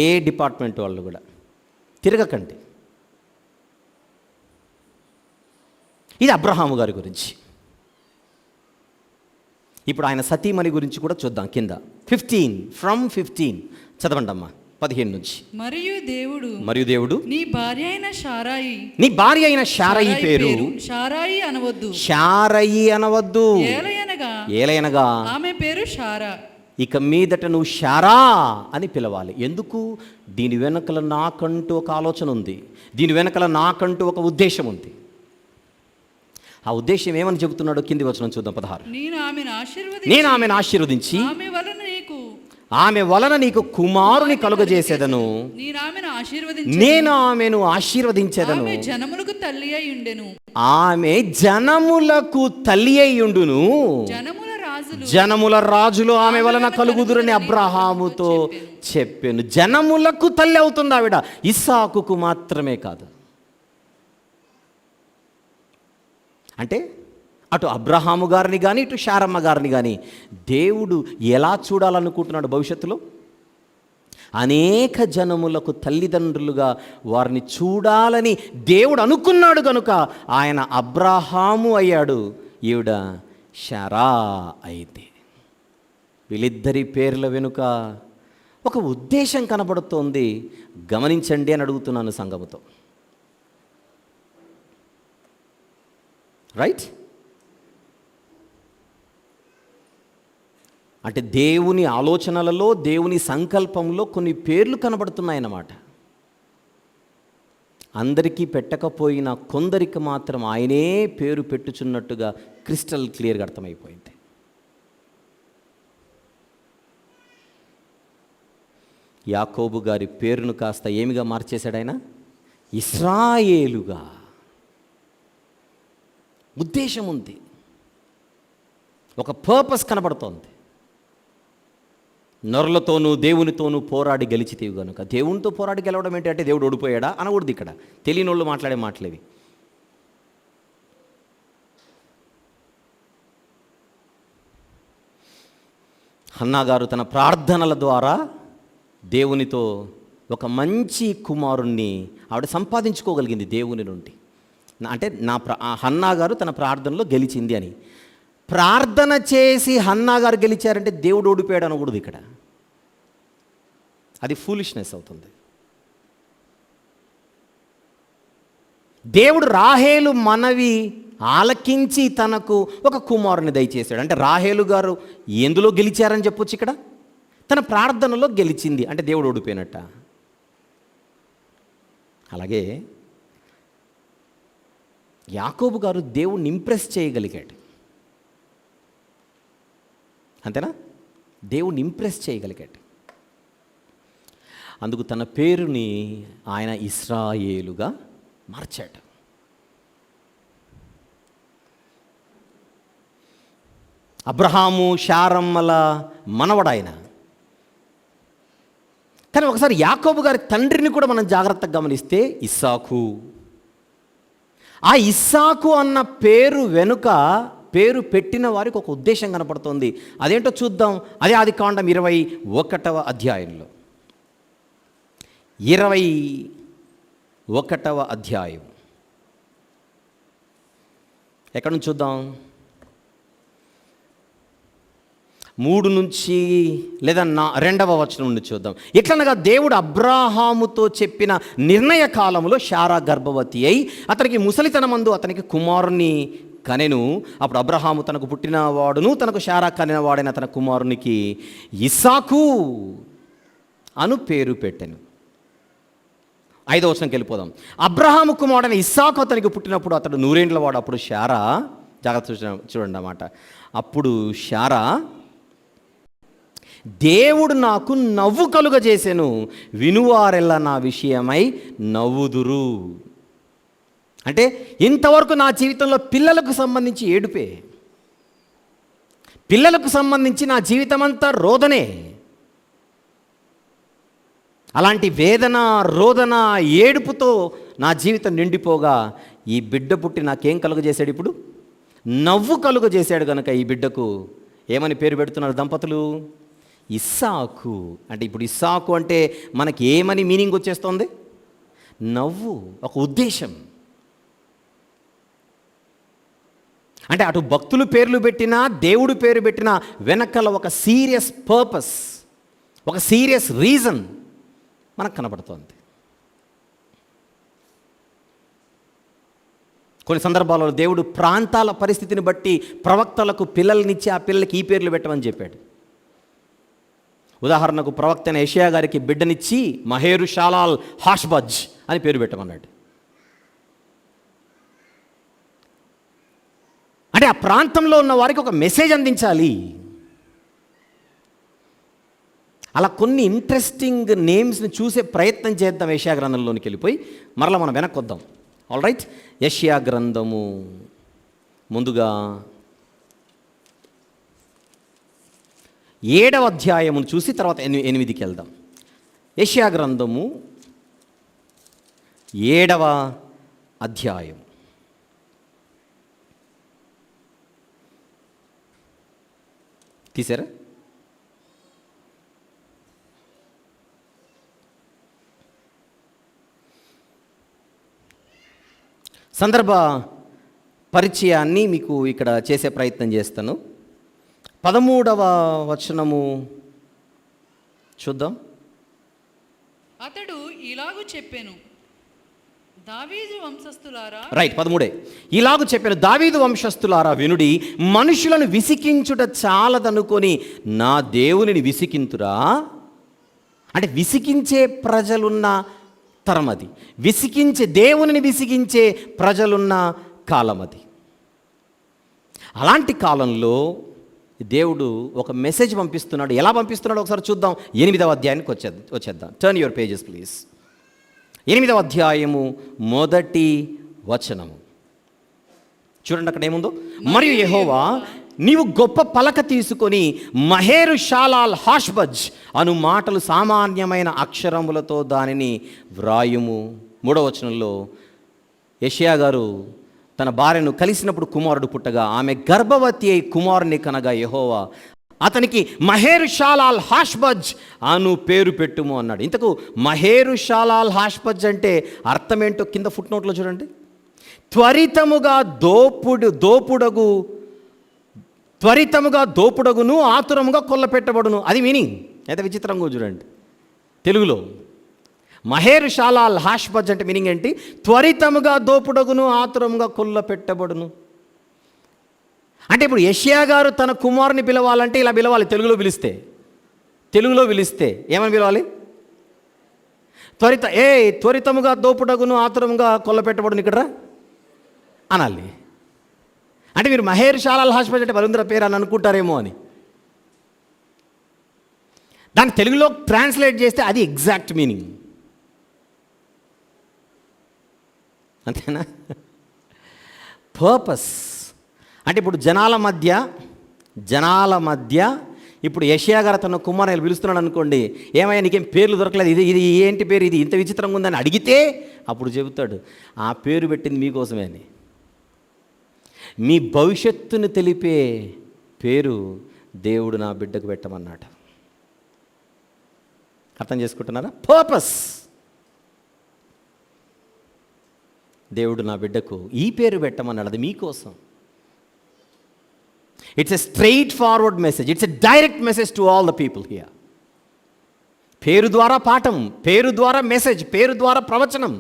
ఏ డిపార్ట్మెంట్ వాళ్ళు కూడా తిరగకండి. ఇది అబ్రహాము గారి గురించి. ఇప్పుడు ఆయన సతీమణి గురించి కూడా చూద్దాం. కింద 15 చదవండి అమ్మా, 15 నుంచి. మరియు దేవుడు నీ భార్య అయిన శారయి పేరు శారయి అనవద్దు. ఏలయనగా ఆమె పేరు శారా. ఇక మీదట నువ్వు శారా అని పిలవాలి. ఎందుకు? దీని వెనకల నాకంటూ ఒక ఆలోచన ఉంది, దీని వెనకల నాకంటూ ఒక ఉద్దేశం ఉంది. ఆ ఉద్దేశం ఏమని చెబుతున్నాడో కింది వచనం చూద్దాం. 16. నేను ఆమెను ఆశీర్వదించి ఆమె వలన నీకు కుమారుని కలుగజేసేదను. నేను ఆమెను ఆశీర్వదించేదను. ఆమె జనములకు తల్లి అయి ఉండును. జనముల రాజులు ఆమె వలన కలుగుదురని అబ్రహాముతో చెప్పాను. జనములకు తల్లి అవుతుంది ఆవిడ. ఇస్సాకుకు మాత్రమే కాదు. అంటే అటు అబ్రహాము గారిని కానీ ఇటు శారమ్మ గారిని కానీ దేవుడు ఎలా చూడాలనుకుంటున్నాడు భవిష్యత్తులో? అనేక జనములకు తల్లిదండ్రులుగా వారిని చూడాలని దేవుడు అనుకున్నాడు కనుక ఆయన అబ్రహాము అయ్యాడు, ఈవిడ శారా అయితే. వీళ్ళిద్దరి పేర్ల వెనుక ఒక ఉద్దేశం కనబడుతోంది. గమనించండి అని అడుగుతున్నాను సంఘముతో. రైట్? అంటే దేవుని ఆలోచనలలో, దేవుని సంకల్పంలో కొన్ని పేర్లు కనబడుతున్నాయన్నమాట. అందరికీ పెట్టకపోయినా కొందరికి మాత్రం ఆయనే పేరు పెట్టుచున్నట్టుగా క్రిస్టల్ క్లియర్గా అర్థమైపోయింది. యాకోబు గారి పేరును కాస్త ఏమిగా మార్చేశాడు ఆయన? ఇశ్రాయేలుగా. ఉద్దేశం ఉంది, ఒక పర్పస్ కనబడుతోంది. నరులతోనూ దేవునితోనూ పోరాడి గెలిచితేవి కనుక. దేవునితో పోరాడి గెలవడం ఏంటంటే దేవుడు ఓడిపోయాడా అనకూడదు. ఇక్కడ తెలియని వాళ్ళు మాట్లాడే మాటలేవి. హన్నా గారు తన ప్రార్థనల ద్వారా దేవునితో ఒక మంచి కుమారుణ్ణి ఆవిడ సంపాదించుకోగలిగింది దేవుని నుండి. అంటే హన్నా గారు తన ప్రార్థనలో గెలిచింది అని. ప్రార్థన చేసి హన్నా గారు గెలిచారంటే దేవుడు ఓడిపోయాడు అనకూడదు ఇక్కడ. అది ఫూలిష్నెస్ అవుతుంది. దేవుడు రాహేలు మనవి ఆలకించి తనకు ఒక కుమారుని దయచేశాడు. అంటే రాహేలు గారు ఎందులో గెలిచారని చెప్పొచ్చు ఇక్కడ? తన ప్రార్థనలో గెలిచింది. అంటే దేవుడు ఓడిపోయినట్ట. అలాగే యాకోబు గారు దేవుణ్ణి ఇంప్రెస్ చేయగలిగాడు. అంతేనా? దేవుణ్ణి ఇంప్రెస్ చేయగలిగాడు. అందుకు తన పేరుని ఆయన ఇశ్రాయేలుగా మార్చాడు. అబ్రహాము శారమ్మల మనవడాయన. కానీ ఒకసారి యాకోబు గారి తండ్రిని కూడా మనం జాగ్రత్తగా గమనిస్తే ఇస్సాకు. ఆ ఇస్సాకు అన్న పేరు వెనుక పేరు పెట్టిన వారికి ఒక ఉద్దేశం కనపడుతుంది. అదేంటో చూద్దాం. అదే ఆదికాండం 21వ అధ్యాయంలో, 21వ అధ్యాయం ఎక్కడి నుంచి చూద్దాం? 3 నుంచి లేదా 2వ వచనం నుండి చూద్దాం. ఎట్లనగా దేవుడు అబ్రాహాముతో చెప్పిన నిర్ణయ కాలంలో శారా గర్భవతి అయి అతనికి ముసలితనమందు అతనికి కుమారుని కనెను. అప్పుడు అబ్రహాము తనకు పుట్టినవాడును తనకు శారా కనినవాడైన తన కుమారునికి ఇస్సాకు అను పేరు పెట్టెను. 5వ వచనంకి వెళ్ళిపోదాం. అబ్రహాము కుమారుడైన ఇస్సాకు అతనికి పుట్టినప్పుడు అతడు 100 ఏండ్ల వాడు. అప్పుడు శారా, జాగ్రత్త చూడండి అన్నమాట, అప్పుడు శారా, దేవుడు నాకు నవ్వు కలుగజేసెను, వినువారెల్లా నా విషయమై నవ్వుదురు. అంటే ఇంతవరకు నా జీవితంలో పిల్లలకు సంబంధించి ఏడుపే, పిల్లలకు సంబంధించి నా జీవితం అంతా రోదనే. అలాంటి వేదన, రోదన, ఏడుపుతో నా జీవితం నిండిపోగా ఈ బిడ్డ పుట్టి నాకేం కలుగజేశాడు? ఇప్పుడు నవ్వు కలుగజేశాడు. కనుక ఈ బిడ్డకు ఏమని పేరు పెడుతున్నారు దంపతులు? ఇస్సాకు. అంటే ఇప్పుడు ఇస్సాకు అంటే మనకి ఏమని మీనింగ్ వచ్చేస్తుంది? నవ్వు, ఒక ఉద్దేశం. అంటే అటు భక్తులు పేర్లు పెట్టినా దేవుడు పేరు పెట్టినా వెనకాల ఒక సీరియస్ పర్పస్, ఒక సీరియస్ రీజన్ మనకు కనబడుతోంది. కొన్ని సందర్భాలలో దేవుడు ప్రాంతాల పరిస్థితిని బట్టి ప్రవక్తలకు పిల్లల్నిచ్చి ఆ పిల్లలకి ఈ పేర్లు పెట్టమని చెప్పాడు. ఉదాహరణకు ప్రవక్త అయిన యెషయా గారికి బిడ్డనిచ్చి మహేరుషాలాల్ హాష్బజ్ అని పేరు పెట్టమన్నాడు. అంటే ఆ ప్రాంతంలో ఉన్న వారికి ఒక మెసేజ్ అందించాలి. అలా కొన్ని ఇంట్రెస్టింగ్ నేమ్స్ని చూసే ప్రయత్నం చేద్దాం. యెషయా గ్రంథంలోనికి వెళ్ళిపోయి మరలా మనం వెనక్కి వద్దాం. ఆల్ రైట్, యెషయా గ్రంథము ముందుగా 7వ అధ్యాయమును చూసి తర్వాత 8కి వెళ్దాం. యెషయా గ్రంథము 7వ అధ్యాయం. తీసారా? సందర్భ పరిచయాన్ని మీకు ఇక్కడ చేసే ప్రయత్నం చేస్తాను. 13వ వచనము చూద్దాం. అతడు ఇలాగు చెప్పెను, దావీదు వంశస్థులారా. రైట్, 13. ఇలాగు చెప్పాను, దావీదు వంశస్థులారా వినుడి, మనుషులను విసికించుట చాలదనుకొని నా దేవునిని విసికింతురా. అంటే విసికించే ప్రజలున్న తరం అది, విసికించే దేవునిని విసికించే ప్రజలున్న కాలం అది. అలాంటి కాలంలో దేవుడు ఒక మెసేజ్ పంపిస్తున్నాడు. ఎలా పంపిస్తున్నాడు ఒకసారి చూద్దాం. 8వ అధ్యాయానికి వచ్చేద్దాం. Turn your pages please. 8వ అధ్యాయము 1వ వచనము చూడండి. అక్కడ ఏముందో? మరియు యెహోవా, నీవు గొప్ప పలక తీసుకొని మహేరుషాలాల్ హాష్బజ్ అను మాటలు సామాన్యమైన అక్షరములతో దానిని వ్రాయుము. 3వ వచనంలో యెషయా గారు తన భార్యను కలిసినప్పుడు కుమారుడు పుట్టగా ఆమె గర్భవతి అయి కుమారుని కనగా యెహోవా అతనికి మహేరుషాలాల్ హాష్బజ్ అను పేరు పెట్టుము అన్నాడు. ఇంతకు మహేరుషాలాల్ హాష్బజ్ అంటే అర్థం ఏంటో కింద ఫుట్ నోట్లో చూడండి. త్వరితముగా దోపుడగును ఆతురముగా కొల్లపెట్టబడును. అది మీనింగ్. అయితే విచిత్రంగా చూడండి తెలుగులో. మహేరుషాలాల్ హాష్బజ్ అంటే మీనింగ్ ఏంటి? త్వరితముగా దోపుడగును ఆతురముగా కొల్లపెట్టబడును. అంటే ఇప్పుడు యెషయా గారు తన కుమారుని పిలవాలంటే ఇలా పిలవాలి. తెలుగులో పిలిస్తే ఏమని పిలవాలి? త్వరితముగా దోపుడగును ఆతురముగా కొల్లపెట్టబడును ఇక్కడ అనాలి. అంటే మీరు మహేరుషాలాల్ హాష్బజ్ అంటే బలుంద్ర పేరు అని అనుకుంటారేమో అని. దాన్ని తెలుగులో ట్రాన్స్లేట్ చేస్తే అది ఎగ్జాక్ట్ మీనింగ్. అంతేనా? పర్పస్ అంటే ఇప్పుడు జనాల మధ్య ఇప్పుడు యెషయా గారు తన కుమారుని పిలుస్తున్నాడు అనుకోండి. ఏమయ్యా నీకేం పేర్లు దొరకలేదు, ఇది ఏంటి పేరు, ఇది ఇంత విచిత్రంగా ఉందని అడిగితే అప్పుడు చెబుతాడు, ఆ పేరు పెట్టింది మీకోసమే అని. మీ భవిష్యత్తును తెలిపే పేరు దేవుడు నా బిడ్డకు పెట్టమన్నాడు. అర్థం చేసుకుంటున్నారా? పర్పస్. దేవుడు నా బిడ్డకు ఈ పేరు పెట్టమన్నాడు, అది మీకోసం. It's a straight forward message, it's a direct message to all the people here. పేరు ద్వారా పాఠం, పేరు ద్వారా మెసేజ్, పేరు ద్వారా ప్రవచనం.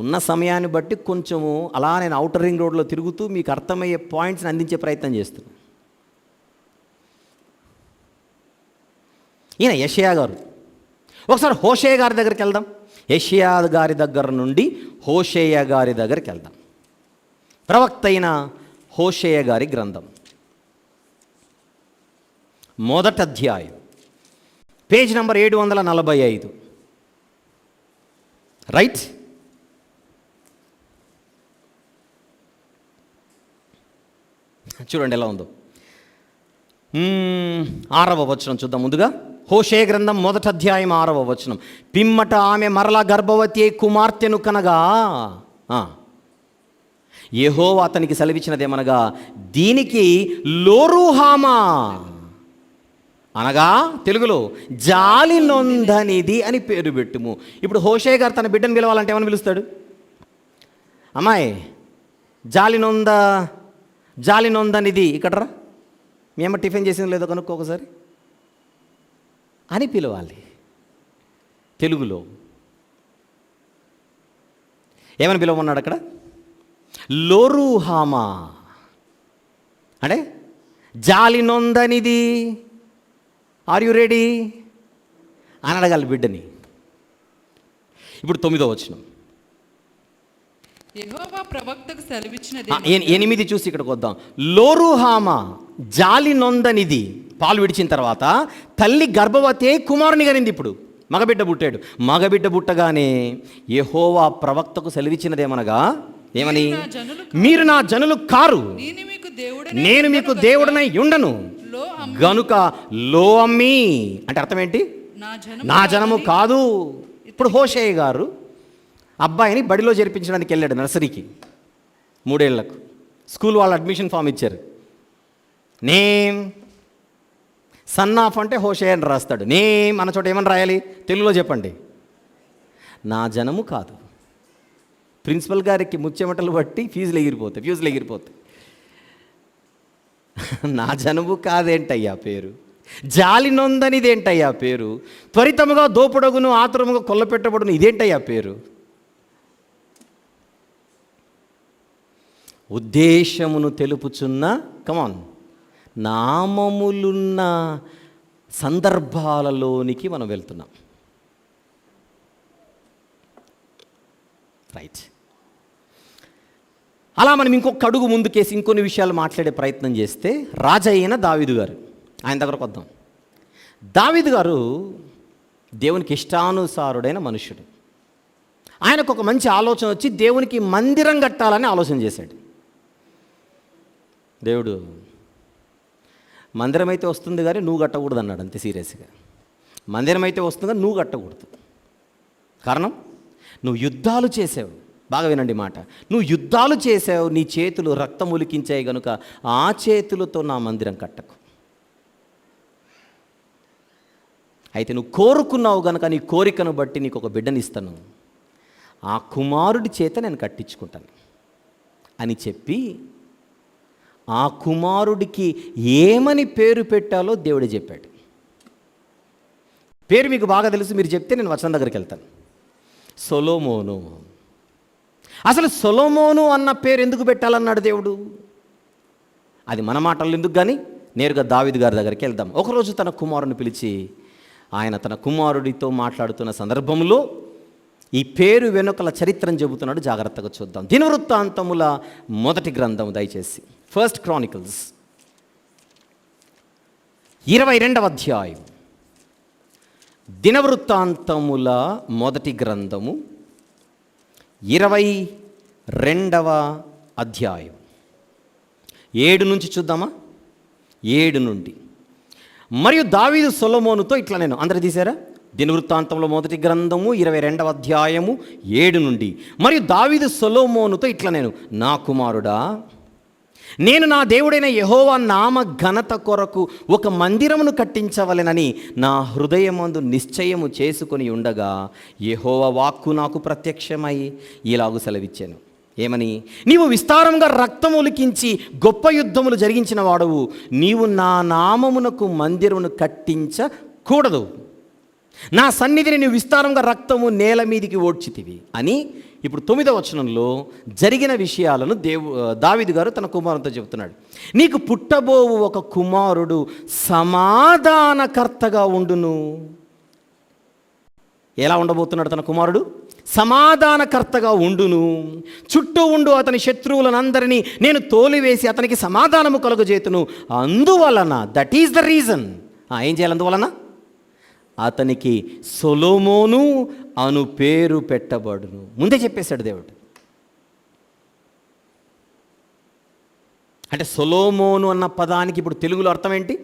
ఉన్న సమయాన్ని బట్టి కొంచెము అలా నేను ఔటర్ రింగ్ రోడ్లో తిరుగుతూ మీకు అర్థమయ్యే పాయింట్స్ని అందించే ప్రయత్నం చేస్తున్నాను. ఈయన యెషయా గారు. ఒకసారి హోషేయ గారి దగ్గరికి వెళ్దాం. యెషయా గారి దగ్గర నుండి హోషేయ గారి దగ్గరికి వెళ్దాం. ప్రవక్త అయిన హోషేయ గారి గ్రంథం, మొదటి అధ్యాయం, పేజ్ నంబర్ 745. రైట్. చూడండి ఎలా ఉందో. 6వ వచనం చూద్దాం ముందుగా. హోషేయ గ్రంథం మొదటి అధ్యాయం 6వ వచనం. పిమ్మట ఆమె మరలా గర్భవతి కుమార్తెను కనగా యెహోవా అతనికి సెలవిచ్చినదేమనగా, దీనికి లోరుహామా అనగా తెలుగులో జాలి నొందనిది అని పేరు పెట్టుము. ఇప్పుడు హోషేయ గారు తన బిడ్డను పిలవాలంటే ఏమని పిలుస్తాడు? అమ్మాయి జాలి నొందనిది ఇక్కడ రా, మీ అమ్మ టిఫిన్ చేసింది లేదో కనుక్కో ఒకసారి అని పిలవాలి. తెలుగులో ఏమని పిలవమన్నాడు అక్కడ? లోరుహామా అంటే జాలి నొందనిది. ఆర్ యు రెడీ అని అడగాలి బిడ్డని. ఇప్పుడు 9వ వచనం. యెహోవా ప్రవక్తకు సెలవిచ్చినది 8 చూసి ఇక్కడికి వద్దాం. లోరుహామా జాలి నొందనిది. పాలు విడిచిన తర్వాత తల్లి గర్భవతి కుమారుని కనింది. ఇప్పుడు మగబిడ్డ పుట్టాడు. మగబిడ్డ పుట్టగానే యెహోవా ప్రవక్తకు సెలవిచ్చినదేమనగా, ఏమని? మీరు నా జనులు కారు, నేను మీకు దేవుడనై ఉండను గనుక లో అమ్మి. అంటే అర్థం ఏంటి? నా జనము కాదు. ఇప్పుడు హోషేయ గారు అబ్బాయిని బడిలో చేర్పించడానికి వెళ్ళాడు, నర్సరీకి, 3 ఏళ్లకు. స్కూల్ వాళ్ళు అడ్మిషన్ ఫామ్ ఇచ్చారు. నేమ్ సన్ ఆఫ్ అంటే హోషేయ అని రాస్తాడు. నేమ్ అన్న చోట ఏమని రాయాలి? తెలుగులో చెప్పండి. నా జనము కాదు. ప్రిన్సిపల్ గారికి ముచ్చెమటలు బట్టి ఫ్యూజులు ఎగిరిపోతాయి. నా జనము కాదేంటయ్యా పేరు? జాలి నొందనిదేంటయ్యా పేరు? త్వరితముగా దోపుడగును ఆతురముగా కొల్లపెట్టబడును ఇదేంటయ్యా పేరు? ఉద్దేశమును తెలుపుచున్న కమాన్ నామములున్న సందర్భాలలోనికి మనం వెళ్తున్నాం. రైట్. అలా మనం ఇంకొక అడుగు ముందుకేసి ఇంకొన్ని విషయాలు మాట్లాడే ప్రయత్నం చేస్తే, రాజైన దావీదు గారు, ఆయన దగ్గరకు వద్దాం. దావీదు గారు దేవునికి ఇష్టానుసారుడైన మనుష్యుడు. ఆయనకు ఒక మంచి ఆలోచన వచ్చి దేవునికి మందిరం కట్టాలని ఆలోచన చేశాడు. దేవుడు మందిరం అయితే వస్తుంది కానీ నువ్వు కట్టకూడదు అన్నాడు. అంతే సీరియస్గా. మందిరం అయితే వస్తుంది కానీ నువ్వు కట్టకూడదు. కారణం, నువ్వు యుద్ధాలు చేసావు. బాగా వినండి మాట. నువ్వు యుద్ధాలు చేసావు, నీ చేతులు రక్తం ఉలికించాయి కనుక ఆ చేతులతో నా మందిరం కట్టకు. అయితే నువ్వు కోరుకున్నావు కనుక నీ కోరికను బట్టి నీకు ఒక బిడ్డని ఇస్తాను, ఆ కుమారుడి చేత నేను కట్టించుకుంటాను అని చెప్పి ఆ కుమారుడికి ఏమని పేరు పెట్టాలో దేవుడే చెప్పాడు. పేరు మీకు బాగా తెలుసు, మీరు చెప్తే నేను వచనం దగ్గరికి వెళ్తాను. సొలొమోను. అసలు సొలొమోను అన్న పేరు ఎందుకు పెట్టాలన్నాడు దేవుడు? అది మన మాటలు ఎందుకు కానీ నేరుగా దావీదు గారి దగ్గరికి వెళ్దాం. ఒకరోజు తన కుమారుని పిలిచి ఆయన తన కుమారుడితో మాట్లాడుతున్న సందర్భంలో ఈ పేరు వెనుకల చరిత్రను చెబుతున్నాడు. జాగ్రత్తగా చూద్దాం. దినవృత్తాంతముల మొదటి గ్రంథం, దయచేసి ఫస్ట్ క్రానికల్స్ 22వ అధ్యాయం. దినవృత్తాంతముల మొదటి గ్రంథము 22వ అధ్యాయం 7 నుంచి చూద్దామా? 7 నుండి. మరియు దావీదు సొలొమోనుతో ఇట్లా, నేను అందరూ తీశారా? దినవృత్తాంతంలో మొదటి గ్రంథము 22వ అధ్యాయము 7 నుండి. మరియు దావీదు సొలొమోనుతో ఇట్లా, నేను నా కుమారుడా, నేను నా దేవుడైన యెహోవా నామ ఘనత కొరకు ఒక మందిరమును కట్టించవలెనని నా హృదయమందు నిశ్చయము చేసుకొని ఉండగా యెహోవా వాక్కు నాకు ప్రత్యక్షమై ఇలాగు సెలవిచ్చాను. ఏమని? నీవు విస్తారంగా రక్తము ఒలికించి గొప్ప యుద్ధములు జరిగించిన వాడవు, నీవు నా నామమునకు మందిరమును కట్టించకూడదు. నా సన్నిధిని నువ్వు విస్తారంగా రక్తము నేల మీదికి ఓడ్చితివి అని. ఇప్పుడు 9వ వచనంలో జరిగిన విషయాలను దావీదు గారు తన కుమారునితో చెబుతున్నాడు. నీకు పుట్టబోవు ఒక కుమారుడు సమాధానకర్తగా ఉండును. ఎలా ఉండబోతున్నాడు తన కుమారుడు? సమాధానకర్తగా ఉండును. చుట్టూ ఉండు అతని శత్రువులనందరినీ నేను తోలివేసి అతనికి సమాధానము కలుగజేతును. అందువలన, దట్ ఈజ్ ద రీజన్. ఏం చేయాలి? అందువలన అతనికి సొలొమోను అను పేరు పెట్టబడును. ముందే చెప్పేశాడు దేవుడు. అంటే సొలొమోను అన్న పదానికి ఇప్పుడు తెలుగులో అర్థం ఏంటి?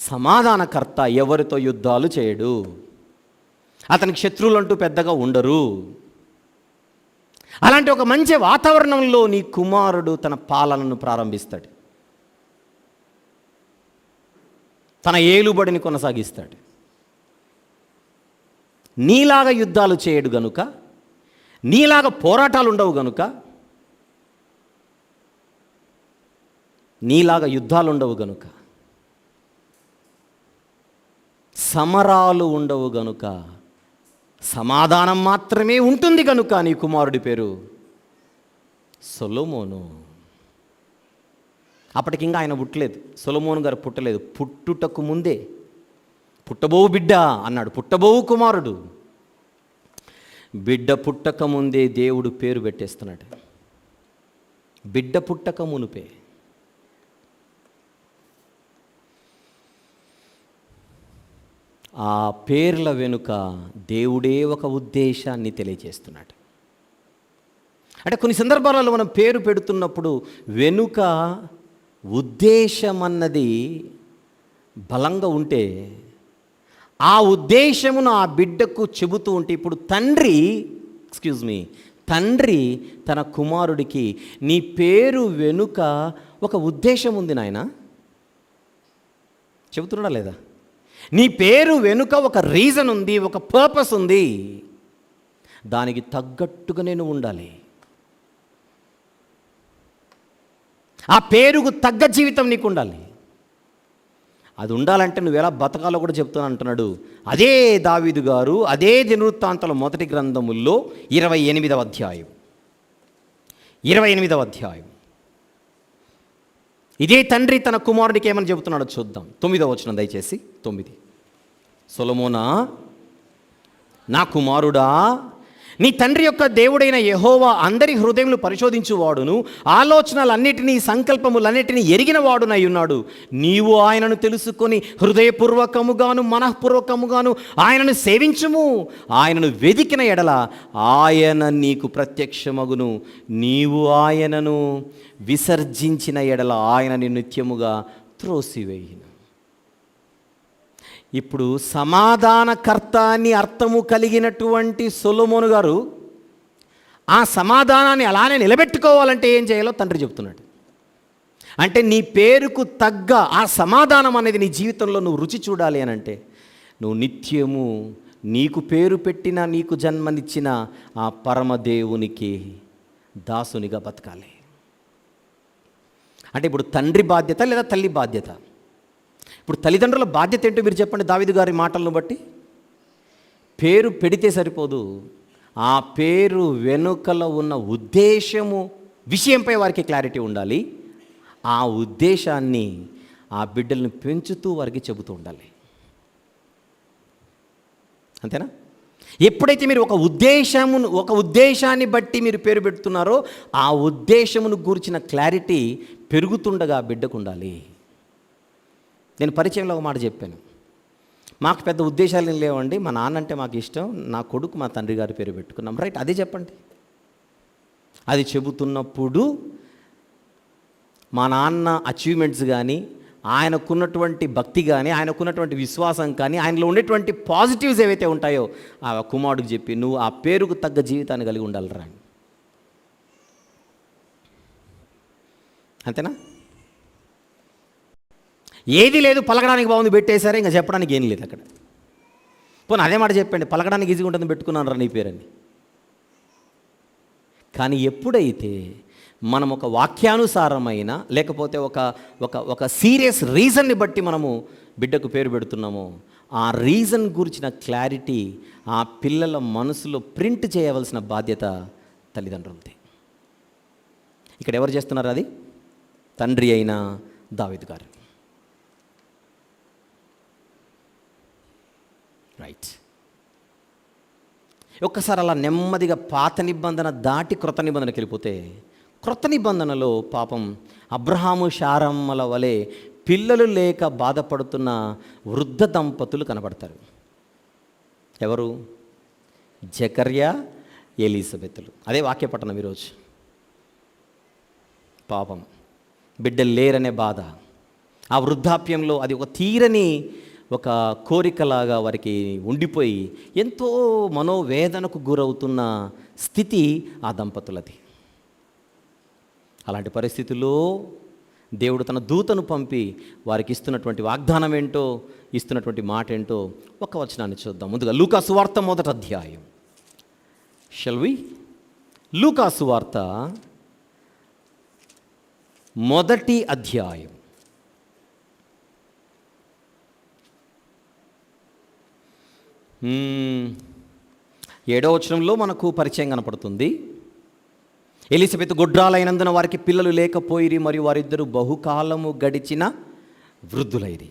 సమాధానకర్త. ఎవరితో యుద్ధాలు చేయడు, అతనికి శత్రువులు అంటూ పెద్దగా ఉండరు. అలాంటి ఒక మంచి వాతావరణంలో నీ కుమారుడు తన పాలనను ప్రారంభిస్తాడు, తన ఏలుబడిని కొనసాగిస్తాడు. నీలాగా యుద్ధాలు చేయడు గనుక, నీలాగా పోరాటాలు ఉండవు గనుక, నీలాగా యుద్ధాలు ఉండవు గనుక, సమరాలు ఉండవు గనుక, సమాధానం మాత్రమే ఉంటుంది కనుక నీ కుమారుడి పేరు సొలొమోను. అప్పటికి ఇంకా ఆయన పుట్టలేదు, సొలొమోను గారు పుట్టలేదు. పుట్టుటకు ముందే పుట్టబోవు బిడ్డ అన్నాడు, పుట్టబోవు కుమారుడు. బిడ్డ పుట్టక ముందే దేవుడు పేరు పెట్టేస్తున్నాడు. బిడ్డ పుట్టక మునుపే. ఆ పేర్ల వెనుక దేవుడే ఒక ఉద్దేశాన్ని తెలియజేస్తున్నాడు. అంటే కొన్ని సందర్భాలలో మనం పేరు పెడుతున్నప్పుడు వెనుక ఉద్దేశం అన్నది బలంగా ఉంటే, ఆ ఉద్దేశమును ఆ బిడ్డకు చెబుతూ ఉంటే, ఇప్పుడు తండ్రి తన కుమారుడికి నీ పేరు వెనుక ఒక ఉద్దేశం ఉంది నాయన చెబుతున్నాడా లేదా? నీ పేరు వెనుక ఒక రీజన్ ఉంది, ఒక పర్పస్ ఉంది, దానికి తగ్గట్టుగా నేను ఉండాలి. ఆ పేరుకు తగ్గ జీవితం నీకు ఉండాలి. అది ఉండాలంటే నువ్వు ఎలా బతకాలో కూడా చెప్తాను అంటున్నాడు. అదే దావీదు గారు అదే దినవృత్తాంతాల మొదటి గ్రంథముల్లో 28వ అధ్యాయం ఇదే తండ్రి తన కుమారుడికి ఏమని చెబుతున్నాడో చూద్దాం. 9వ వచనం దయచేసి. 9. సొలొమోనా, నా కుమారుడా, నీ తండ్రి యొక్క దేవుడైన యెహోవా అందరి హృదయములు పరిశోధించువాడును, ఆలోచనలన్నిటినీ సంకల్పములన్నిటినీ ఎరిగిన వాడునై ఉన్నాడు. నీవు ఆయనను తెలుసుకొని హృదయపూర్వకముగాను మనఃపూర్వకముగాను ఆయనను సేవించుము. ఆయనను వెదికిన ఎడల ఆయన నీకు ప్రత్యక్షమగును. నీవు ఆయనను విసర్జించిన ఎడల ఆయన నిత్యముగా త్రోసివేయును. ఇప్పుడు సమాధానకర్త అని అర్థము కలిగినటువంటి సొలొమోను గారు ఆ సమాధానాన్ని అలానే నిలబెట్టుకోవాలంటే ఏం చేయాలో తండ్రి చెప్తున్నాడు. అంటే నీ పేరుకు తగ్గ ఆ సమాధానం అనేది నీ జీవితంలో నువ్వు రుచి చూడాలి అని అంటే, నువ్వు నిత్యము నీకు పేరు పెట్టిన, నీకు జన్మనిచ్చిన ఆ పరమదేవునికి దాసునిగా బతకాలి. అంటే ఇప్పుడు తండ్రి బాధ్యత లేదా తల్లి బాధ్యత? ఇప్పుడు తల్లిదండ్రుల బాధ్యత ఏంటో మీరు చెప్పండి. దావీదు గారి మాటలను బట్టి పేరు పెడితే సరిపోదు, ఆ పేరు వెనుకల ఉన్న ఉద్దేశము విషయంపై వారికి క్లారిటీ ఉండాలి. ఆ ఉద్దేశాన్ని ఆ బిడ్డలను పెంచుతూ వారికి చెబుతూ ఉండాలి. అంతేనా? ఎప్పుడైతే మీరు ఒక ఉద్దేశాన్ని బట్టి మీరు పేరు పెడుతున్నారో, ఆ ఉద్దేశమును గూర్చిన క్లారిటీ పెరుగుతుండగా బిడ్డకు ఉండాలి. నేను పరిచయంలో ఒక మాట చెప్పాను, మాకు పెద్ద ఉద్దేశాలు ఏం లేవండి, మా నాన్న అంటే మాకు ఇష్టం, నా కొడుకు మా తండ్రి గారి పేరు పెట్టుకున్నాం. రైట్, అదే చెప్పండి. అది చెబుతున్నప్పుడు మా నాన్న అచీవ్మెంట్స్ కానీ, ఆయనకున్నటువంటి భక్తి కానీ, ఆయనకున్నటువంటి విశ్వాసం కానీ, ఆయనలో ఉండేటువంటి పాజిటివ్స్ ఏవైతే ఉంటాయో ఆ కుమారుడికి చెప్పి, నువ్వు ఆ పేరుకు తగ్గ జీవితాన్ని కలిగి ఉండాలిరా. అంతేనా? ఏది లేదు, పలకడానికి బాగుంది పెట్టేశారు, ఇంకా చెప్పడానికి ఏం లేదు అక్కడ. పోనీ అదే మాట చెప్పండి, పలకడానికి ఈజీగా ఉంటుంది పెట్టుకున్నాను రా నీ పేరని. కానీ ఎప్పుడైతే మనం ఒక వాక్యానుసారమైన లేకపోతే ఒక ఒక ఒక సీరియస్ రీజన్ని బట్టి మనము బిడ్డకు పేరు పెడుతున్నామో, ఆ రీజన్ గురించిన క్లారిటీ ఆ పిల్లల మనసులో ప్రింట్ చేయవలసిన బాధ్యత తల్లిదండ్రులది. ఇక్కడ ఎవరు చేస్తున్నారు అది? తండ్రి అయిన దావీదు గారు. రైట్. ఒక్కసారి అలా నెమ్మదిగా పాత నిబంధన దాటి క్రొత్త నిబంధనకి వెళ్ళిపోతే, క్రొత్త నిబంధనలో పాపం అబ్రహాము శారమ్మల వలె పిల్లలు లేక బాధపడుతున్న వృద్ధ దంపతులు కనబడతారు. ఎవరు? జకర్యా, ఎలీజబెతులు. అదే వాక్యపట్టణం ఈరోజు. పాపం బిడ్డలు లేరనే బాధ, ఆ వృద్ధాప్యంలో అది ఒక తీరని ఒక కోరికలాగా వారికి ఉండిపోయి ఎంతో మనోవేదనకు గురవుతున్న స్థితి ఆ దంపతులది. అలాంటి పరిస్థితుల్లో దేవుడు తన దూతను పంపి వారికి ఇస్తున్నటువంటి వాగ్దానం ఏంటో, ఇస్తున్నటువంటి మాట ఏంటో ఒక వచనాన్ని చూద్దాం. ముందుగా లూకా సువార్త 1వ అధ్యాయం. షల్ వి? లూకా సువార్త 1వ అధ్యాయం. ఏడవ వచనంలో మనకు పరిచయం కనపడుతుంది. ఎలిజబెత్ గొడ్రాలైనందున వారికి పిల్లలు లేకపోయిరి, మరియు వారిద్దరూ బహుకాలము గడిచిన వృద్ధులైరి.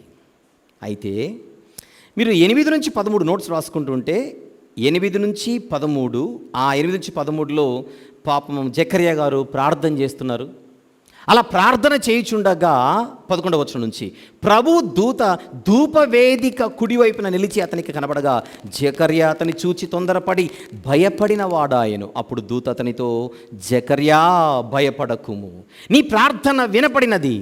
అయితే మీరు 8 నుంచి 13 నోట్స్ రాసుకుంటుంటే 8 నుంచి 13, ఆ 8 నుంచి 13లో పాపం జకర్యా గారు ప్రార్థన చేస్తున్నారు. అలా ప్రార్థన చేయుచుండగా 11వ వచనం నుంచి ప్రభు దూత ధూపవేదిక కుడివైపున నిలిచి అతనికి కనబడగా జకర్యా అతని చూచి తొందరపడి భయపడిన వాడాయను. అప్పుడు దూత అతనితో, జకర్యా భయపడకుము, నీ ప్రార్థన వినపడినది.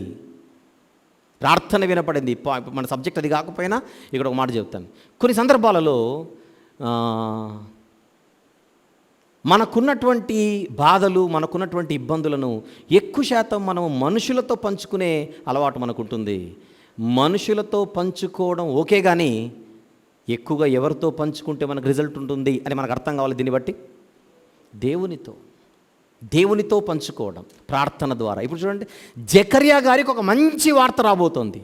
ప్రార్థన వినపడింది. మన సబ్జెక్ట్ అది కాకపోయినా ఇక్కడ ఒక మాట చెప్తాను. కొన్ని సందర్భాలలో మనకున్నటువంటి బాధలు, మనకున్నటువంటి ఇబ్బందులను ఎక్కువ శాతం మనం మనుషులతో పంచుకునే అలవాటు మనకుంటుంది. మనుషులతో పంచుకోవడం ఓకే, కానీ ఎక్కువగా ఎవరితో పంచుకుంటే మనకు రిజల్ట్ ఉంటుంది అని మనకు అర్థం కావాలి. దీన్ని బట్టి దేవునితో పంచుకోవడం ప్రార్థన ద్వారా. ఇప్పుడు చూడండి, జకర్యా గారికి ఒక మంచి వార్త రాబోతోంది.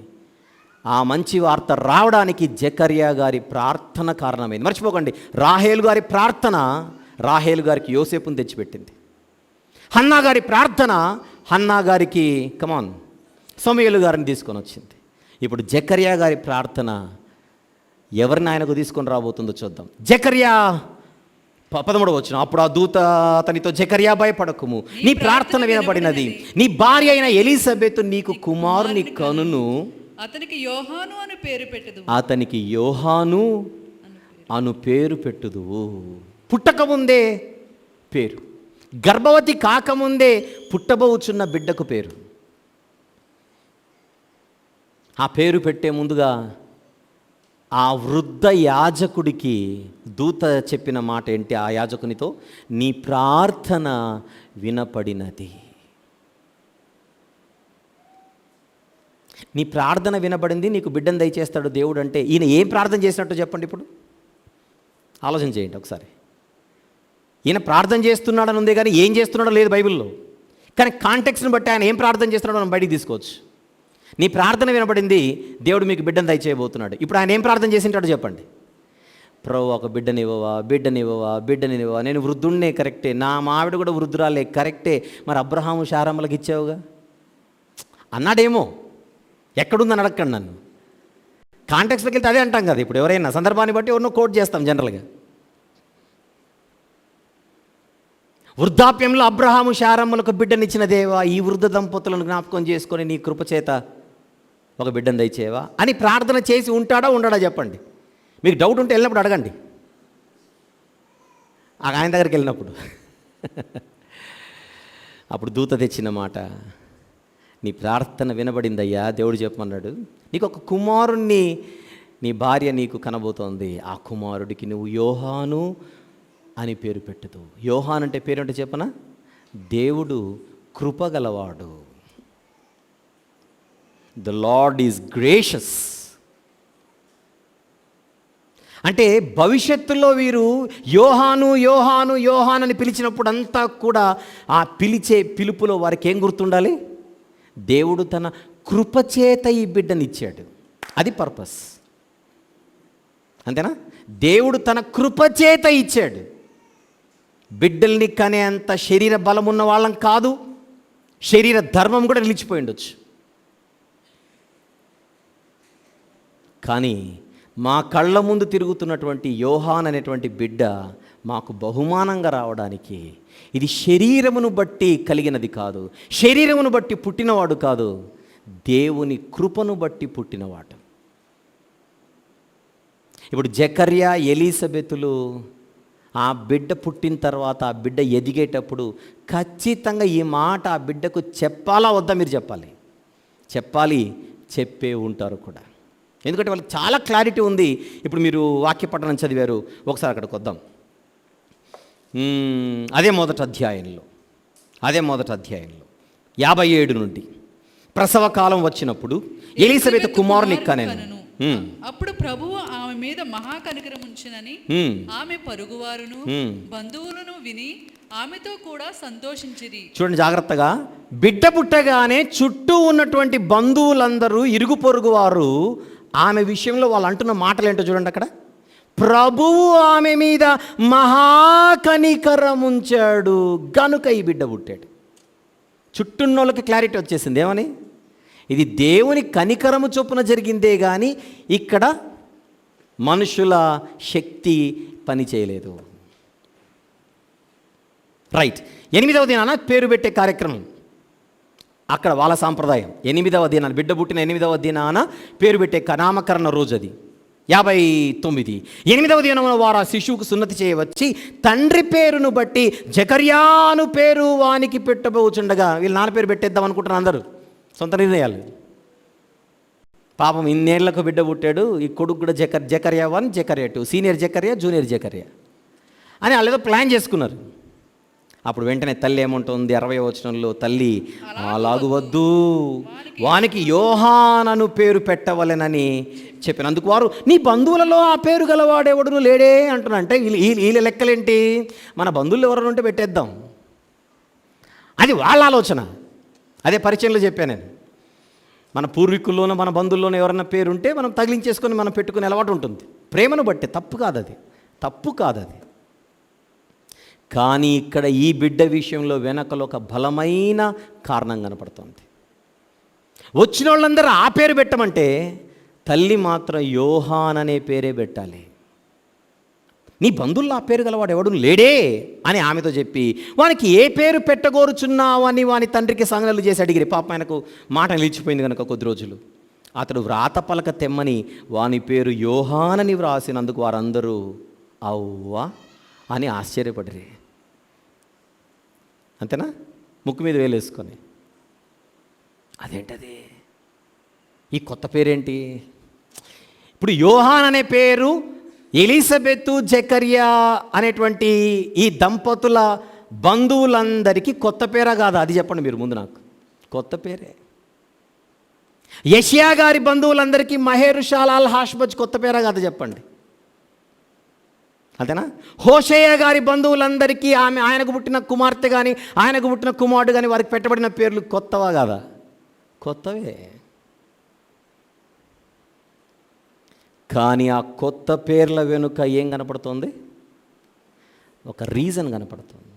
ఆ మంచి వార్త రావడానికి జకర్యా గారి ప్రార్థన కారణమైంది. మర్చిపోకండి, రాహేలు గారి ప్రార్థన రాహేలు గారికి యోసేపుని తెచ్చిపెట్టింది. హన్నా గారి ప్రార్థన హన్నా గారికి సమూయేలు గారిని తీసుకొని వచ్చింది. ఇప్పుడు జకర్యా గారి ప్రార్థన ఎవరిని ఆయనకు తీసుకొని రాబోతుందో చూద్దాం. జకర్యా 13వ వచనం. అప్పుడు ఆ దూత అతనితో, జకర్యా భయపడకుము, నీ ప్రార్థన వినబడినది, నీ భార్య అయిన ఎలీజబెత్ నీకు కుమారుని కనును, అతనికి యోహాను అను పేరు పెట్టుదు. అతనికి యోహాను అను పేరు పెట్టుదువు. పుట్టకముందే పేరు, గర్భవతి కాకముందే పుట్టబోచున్న బిడ్డకు పేరు. ఆ పేరు పెట్టే ముందుగా ఆ వృద్ధ యాజకుడికి దూత చెప్పిన మాట ఏంటి? ఆ యాజకునితో, నీ ప్రార్థన వినపడినది. నీ ప్రార్థన వినబడింది, నీకు బిడ్డను దయచేస్తాడు దేవుడు. అంటే ఈయన ఏం ప్రార్థన చేసినట్టు చెప్పండి. ఇప్పుడు ఆలోచన చేయండి ఒకసారి. ఈయన ప్రార్థన చేస్తున్నాడని ఉంది, కానీ ఏం చేస్తున్నాడో లేదు బైబిల్లో. కానీ కాంటెక్స్ట్ని బట్టి ఆయన ఏం ప్రార్థన చేస్తున్నాడో మనం బయటికి తీసుకోవచ్చు. నీ ప్రార్థన వినబడింది, దేవుడు మీకు బిడ్డను దయచేయబోతున్నాడు. ఇప్పుడు ఆయన ఏం ప్రార్థన చేసింటాడో చెప్పండి. ప్రభు, ఒక బిడ్డనివ్వవా. నేను వృద్ధుడినే, కరెక్టే. నా మావిడ కూడా వృద్ధురాలే, కరెక్టే. మరి అబ్రహాము శారమ్మలకు ఇచ్చావుగా అన్నాడేమో. ఎక్కడుందని అడగండి నన్ను. కాంటెక్స్ట్లోకి వెళ్తే అదే అంటాం కదా. ఇప్పుడు ఎవరైనా సందర్భాన్ని బట్టి ఎవరినో కోట్ చేస్తాం జనరల్గా. వృద్ధాప్యంలో అబ్రహాము శారమ్మలకు బిడ్డనిచ్చిన దేవా, ఈ వృద్ధ దంపతులను జ్ఞాపకం చేసుకొని నీ కృపచేత ఒక బిడ్డను దయచేవా అని ప్రార్థన చేసి ఉంటాడా ఉండడా చెప్పండి. మీకు డౌట్ ఉంటే వెళ్ళినప్పుడు అడగండి, ఆయన దగ్గరికి వెళ్ళినప్పుడు. అప్పుడు దూత తెచ్చిన మాట, నీ ప్రార్థన వినబడిందయ్యా, దేవుడు చెప్పమన్నాడు. నీకు ఒక కుమారుణ్ణి నీ భార్య నీకు కనబోతోంది. ఆ కుమారుడికి నువ్వు యోహాను అని పేరు పెట్టుదు. యోహాన్ అంటే పేరేంటో చెప్పనా? దేవుడు కృపగలవాడు. The Lord is gracious. అంటే భవిష్యత్తులో వీరు యోహాను యోహాను యోహాన్ అని పిలిచినప్పుడు అంతా కూడా ఆ పిలిచే పిలుపులో వారికి ఏం గుర్తుండాలి? దేవుడు తన కృపచేత ఈ బిడ్డనిచ్చాడు. అది పర్పస్. అంతేనా? దేవుడు తన కృపచేత ఇచ్చాడు. బిడ్డల్ని కనే అంత శరీర బలం ఉన్న వాళ్ళం కాదు, శరీర ధర్మం కూడా నిలిచిపోయి ఉండొచ్చు. కానీ మా కళ్ళ ముందు తిరుగుతున్నటువంటి యోహాన్ అనేటువంటి బిడ్డ మాకు బహుమానంగా రావడానికి ఇది శరీరమును బట్టి కలిగినది కాదు, శరీరమును బట్టి పుట్టినవాడు కాదు, దేవుని కృపను బట్టి పుట్టినవాడు. ఇప్పుడు జకర్యా, ఎలీసబెతులు ఆ బిడ్డ పుట్టిన తర్వాత ఆ బిడ్డ ఎదిగేటప్పుడు ఖచ్చితంగా ఈ మాట ఆ బిడ్డకు చెప్పాలా వద్దా? మీరు చెప్పాలి, చెప్పే ఉంటారు కూడా. ఎందుకంటే వాళ్ళకి చాలా క్లారిటీ ఉంది. ఇప్పుడు మీరు వాక్య పఠనం చదివారు, ఒకసారి అక్కడికి వద్దాం. అదే మొదటి అధ్యాయంలో 57 నుండి ప్రసవ కాలం వచ్చినప్పుడు ఎలీసబెతు కుమారుని కనెను. అప్పుడు ప్రభువు ఆమె మీద మహాకనికరం ఉంచునని ఆమె పరుగువారును బంధువులను విని ఆమెతో కూడా సంతోషించిరి. చూడండి జాగ్రత్తగా, బిడ్డ పుట్టగానే చుట్టూ ఉన్నటువంటి బంధువులందరూ, ఇరుగు పొరుగు వారు ఆమె విషయంలో వాళ్ళు అంటున్న మాటలు ఏంటో చూడండి. అక్కడ ప్రభువు ఆమె మీద మహాకనికరం ఉంచాడు గనుక ఈ బిడ్డ పుట్టాడు. చుట్టూన్నోళ్ళకి క్లారిటీ వచ్చేసింది. ఏమని? ఇది దేవుని కనికరము చొప్పున జరిగిందే కానీ ఇక్కడ మనుషుల శక్తి పని చేయలేదు. రైట్. 8వ దినాన పేరు పెట్టే కార్యక్రమం అక్కడ వాళ్ళ సాంప్రదాయం. 8వ దినాన, బిడ్డ పుట్టిన 8వ దినాన పేరు పెట్టే నామకరణ రోజు అది. 59. 8వ దినమున వారు ఆ శిశువుకు సున్నతి చేయవచ్చి తండ్రి పేరును బట్టి జకర్యాను పేరు వానికి పెట్టబోచుండగా, వీళ్ళ నాన్న పేరు పెట్టేద్దాం అనుకుంటున్నారు అందరూ, సొంత నిర్ణయాలు. పాపం ఇన్నేళ్లకు బిడ్డ పుట్టాడు, ఈ కొడుకు కూడా జకర్యా 1, జకర్యా 2, సీనియర్ జకర్యా, జూనియర్ జకర్యా అని వాళ్ళు ఏదో ప్లాన్ చేసుకున్నారు. అప్పుడు వెంటనే తల్లి ఏమంటుంది? 60వ వచనంలో తల్లి, అలాగు వద్దు, వానికి యోహానను పేరు పెట్టవలెనని చెప్పినందుకు వారు, నీ బంధువులలో ఆ పేరు గలవాడెవడును లేడే అంటున్నా. అంటే వీళ్ళ లెక్కలేంటి? మన బంధువులు ఎవరైనా ఉంటే పెట్టేద్దాం, అది వాళ్ళ ఆలోచన. అదే పరిచయంలో చెప్పాను నేను. మన పూర్వీకుల్లోనూ మన బంధువుల్లోనూ ఎవరన్నా పేరుంటే మనం తగిలించేసుకొని మనం పెట్టుకునే అలవాటు ఉంటుంది, ప్రేమను బట్టి. తప్పు కాదు అది. కానీ ఇక్కడ ఈ బిడ్డ విషయంలో వెనకలో ఒక బలమైన కారణం కనపడుతుంది. వచ్చిన వాళ్ళందరూ ఆ పేరు పెట్టమంటే తల్లి మాత్రం యోహాన్ అనే పేరే పెట్టాలి. నీ బంధువుల్లో ఆ పేరు గలవాడు ఎవడు లేడే అని ఆమెతో చెప్పి వానికి ఏ పేరు పెట్టగోరుచున్నావు అని వాని తండ్రికి సంగతులు చేసి అడిగిరి. పాప ఆయనకు మాట నిలిచిపోయింది కనుక కొద్ది రోజులు అతడు వ్రాత పలక తెమ్మని వాని పేరు యోహాన్ అని వ్రాసినందుకు వారందరూ అవ్వా అని ఆశ్చర్యపడిరి. అంతేనా? ముక్కు మీద వేలేసుకొని, అదేంటది, ఈ కొత్త పేరేంటి? ఇప్పుడు యోహాన్ అనే పేరు ఎలీసబెతు, జకర్యా అనేటువంటి ఈ దంపతుల బంధువులందరికీ కొత్త పేరా కాదా? అది చెప్పండి మీరు ముందు నాకు. కొత్త పేరే. యెషయా గారి బంధువులందరికీ మహేరుషాలాల్ హాష్బజ్ కొత్త పేరా కాదా చెప్పండి. అంతేనా? హోషేయ గారి బంధువులందరికీ ఆయనకు పుట్టిన కుమార్తె కానీ ఆయనకు పుట్టిన కుమారుడు కానీ వారికి పెట్టబడిన పేర్లు కొత్తవా కాదా? కొత్తవే. కానీ ఆ కొత్త పేర్ల వెనుక ఏం కనపడుతుంది? ఒక రీజన్ కనపడుతుంది.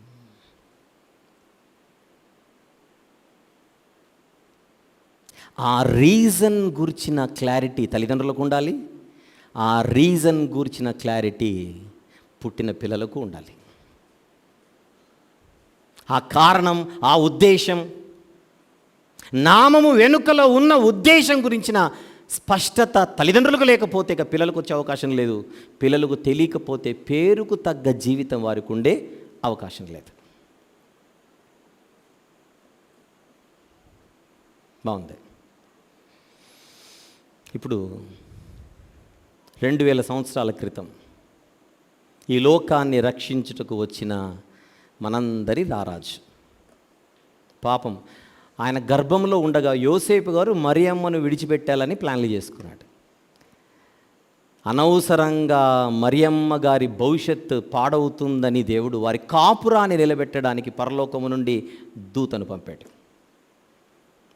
ఆ రీజన్ గురించిన క్లారిటీ తల్లిదండ్రులకు ఉండాలి. ఆ రీజన్ గురించిన క్లారిటీ పుట్టిన పిల్లలకు ఉండాలి. ఆ కారణం, ఆ ఉద్దేశం, నామము వెనుకలో ఉన్న ఉద్దేశం గురించిన స్పష్టత తల్లిదండ్రులకు లేకపోతే ఇక పిల్లలకు వచ్చే అవకాశం లేదు. పిల్లలకు తెలియకపోతే పేరుకు తగ్గ జీవితం వారికి ఉండే అవకాశం లేదు. బాగుంది. ఇప్పుడు 2000 సంవత్సరాల క్రితం ఈ లోకాన్ని రక్షించుటకు వచ్చిన మనందరి రారాజు, పాపం ఆయన గర్భంలో ఉండగా యోసేపు గారు మరియమ్మను విడిచిపెట్టాలని ప్లాన్లు చేసుకున్నాడు. అనవసరంగా మరియమ్మ గారి భవిష్యత్తు పాడవుతుందని దేవుడు వారి కాపురాన్ని నిలబెట్టడానికి పరలోకము నుండి దూతను పంపాడు.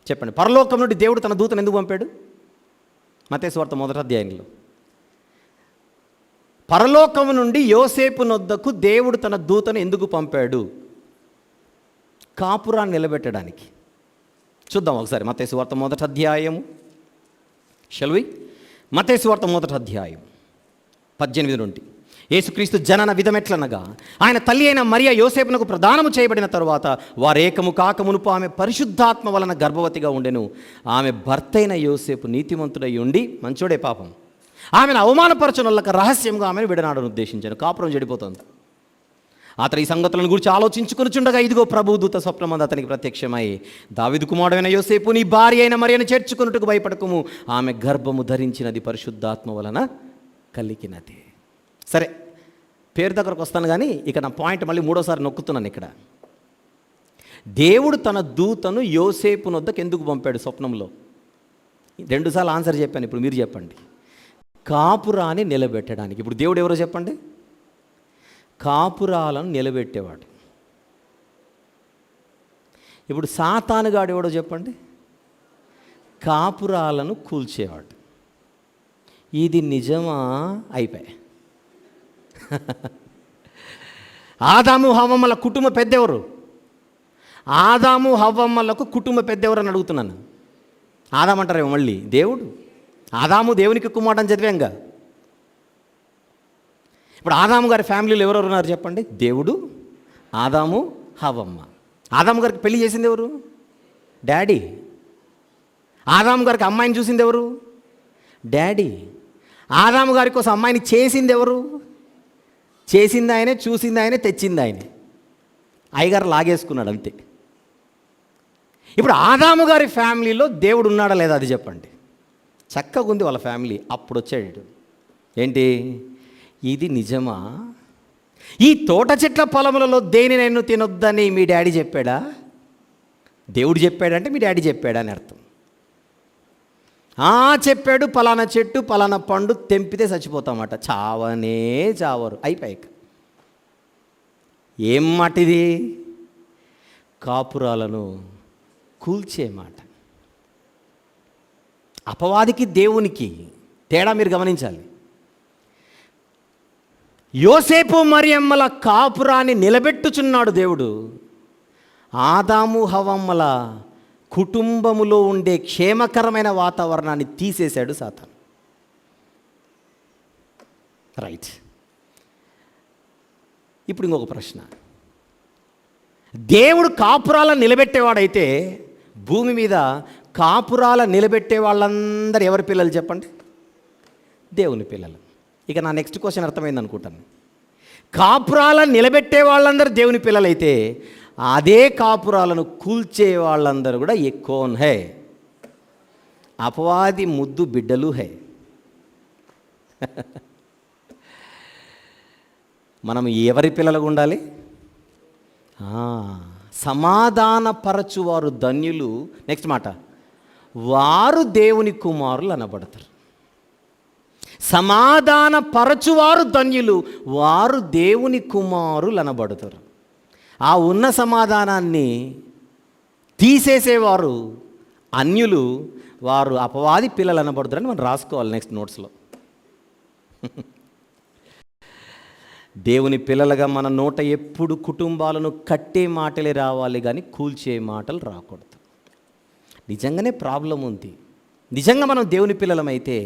చెప్పండి, పరలోకం నుండి దేవుడు తన దూతను ఎందుకు పంపాడు? మత్తయి సువార్త 1వ అధ్యాయంలో పరలోకము నుండి యోసేపు నొద్దకు దేవుడు తన దూతను ఎందుకు పంపాడు? కాపురాన్ని నిలబెట్టడానికి. చూద్దాం ఒకసారి మత్తయి సువార్త 1వ అధ్యాయము. షల్వి మత్తయి సువార్త 1వ అధ్యాయం 18 నుండి. యేసుక్రీస్తు జనన విధమెట్లనగా ఆయన తల్లి అయిన మరియ యోసేపునకు ప్రదానము చేయబడిన తరువాత వారేకము కాకమునుపు ఆమె పరిశుద్ధాత్మ వలన గర్భవతిగా ఉండెను. ఆమె భర్త అయిన యోసేపు నీతిమంతుడై ఉండి, మంచోడే పాపం, ఆమెను అవమానపరచనులకు రహస్యంగా ఆమెను విడనాడని ఉద్దేశించాను. కాపురం చెడిపోతుంది. అతను ఈ సంగతులను గురించి ఆలోచించుకొనిచుండగా ఇదిగో ప్రభుదూత స్వప్నమందు అతనికి ప్రత్యక్షమై, దావీదు కుమారుడైన యోసేపు, నీ భార్య అయిన మరియను చేర్చుకొనుటకు భయపడకుము, ఆమె గర్భము ధరించినది పరిశుద్ధాత్మ వలన కలిగినది. సరే, పేరు దగ్గరకు వస్తాను కానీ ఇక నా పాయింట్ మళ్ళీ 3వసారి నొక్కుతున్నాను. ఇక్కడ దేవుడు తన దూతను యోసేపు నొద్దకు ఎందుకు పంపాడు స్వప్నంలో? 2 సార్లు ఆన్సర్ చెప్పాను. ఇప్పుడు మీరు చెప్పండి. కాపురాన్ని నిలబెట్టడానికి. ఇప్పుడు దేవుడు ఎవరో చెప్పండి? కాపురాలను నిలబెట్టేవాడు. ఇప్పుడు సాతానుగాడు ఎవడో చెప్పండి? కాపురాలను కూల్చేవాడు. ఇది నిజమా? అయిపోయి. ఆదాము హవ్వమ్మల కుటుంబ పెద్దెవరు? ఆదాము హవ్వమ్మలకు కుటుంబ పెద్దెవరు అని అడుగుతున్నాను. ఆదామంటారేమో మళ్ళీ దేవుడు. ఆదాము దేవునికి కుమారుడు అని చదివాంగా. ఇప్పుడు ఆదాము గారి ఫ్యామిలీలో ఎవరెవరు ఉన్నారు చెప్పండి? దేవుడు, ఆదాము, హవ్వమ్మ. ఆదాము గారికి పెళ్లి చేసింది ఎవరు? డాడీ. ఆదాము గారికి అమ్మాయిని చూసింది ఎవరు? డాడీ. ఆదాము గారి కోసం అమ్మాయిని చేసింది ఎవరు? చేసింది ఆయనే, చూసింది ఆయనే, తెచ్చింది ఆయనే. అయ్యగారు లాగేసుకున్నాడు అంతే. ఇప్పుడు ఆదాము గారి ఫ్యామిలీలో దేవుడు ఉన్నాడా లేదా అది చెప్పండి. చక్కగా ఉంది వాళ్ళ ఫ్యామిలీ. అప్పుడు వచ్చాడు. ఏంటి? ఇది నిజమా? ఈ తోట చెట్ల పొలములలో దేనినైనా తినొద్దని మీ డాడీ చెప్పాడా? దేవుడు చెప్పాడంటే మీ డాడీ చెప్పాడా అని అర్థం. చెప్పాడు, పలానా చెట్టు పలానా పండు తెంపితే చచ్చిపోతామట. చావనే చావరు. అయిపోయాక ఏం మాట ఇది? కాపురాలను కూల్చే మాట. అపవాదికి దేవునికి తేడా మీరు గమనించాలి. యోసేపు మరియమ్మల కాపురాన్ని నిలబెట్టుచున్నాడు దేవుడు. ఆదాము హవ్వమ్మల కుటుంబములో ఉండే క్షేమకరమైన వాతావరణాన్ని తీసేశాడు సాతాను. రైట్. ఇప్పుడు ఇంకొక ప్రశ్న. దేవుడు కాపురాలను నిలబెట్టేవాడైతే భూమి మీద కాపురాల నిలబెట్టే వాళ్ళందరూ ఎవరి పిల్లలు చెప్పండి? దేవుని పిల్లలు. ఇక నా నెక్స్ట్ క్వశ్చన్ అర్థమైంది అనుకుంటాను. కాపురాలను నిలబెట్టే వాళ్ళందరూ దేవుని పిల్లలైతే అదే కాపురాలను కూల్చే వాళ్ళందరూ కూడా ఏ కోన్ హై? అపవాది ముద్దు బిడ్డలు హై. మనం ఎవరి పిల్లలుగా ఉండాలి? సమాధానపరచువారు ధన్యులు. నెక్స్ట్ మాట, వారు దేవుని కుమారులు అనబడతారు. సమాధానపరచువారు ధన్యులు, వారు దేవుని కుమారులు అనబడతారు. ఆ ఉన్న సమాధానాన్ని తీసేసేవారు అన్యులు, వారు అపవాది పిల్లలు అనబడుతారని మనం రాసుకోవాలి నెక్స్ట్ నోట్స్లో. దేవుని పిల్లలుగా మన నోట ఎప్పుడు కుటుంబాలను కట్టే మాటలే రావాలి కానీ కూల్చే మాటలు రాకూడదు. నిజంగానే ప్రాబ్లం ఉంది. నిజంగా మనం దేవుని పిల్లలమైతే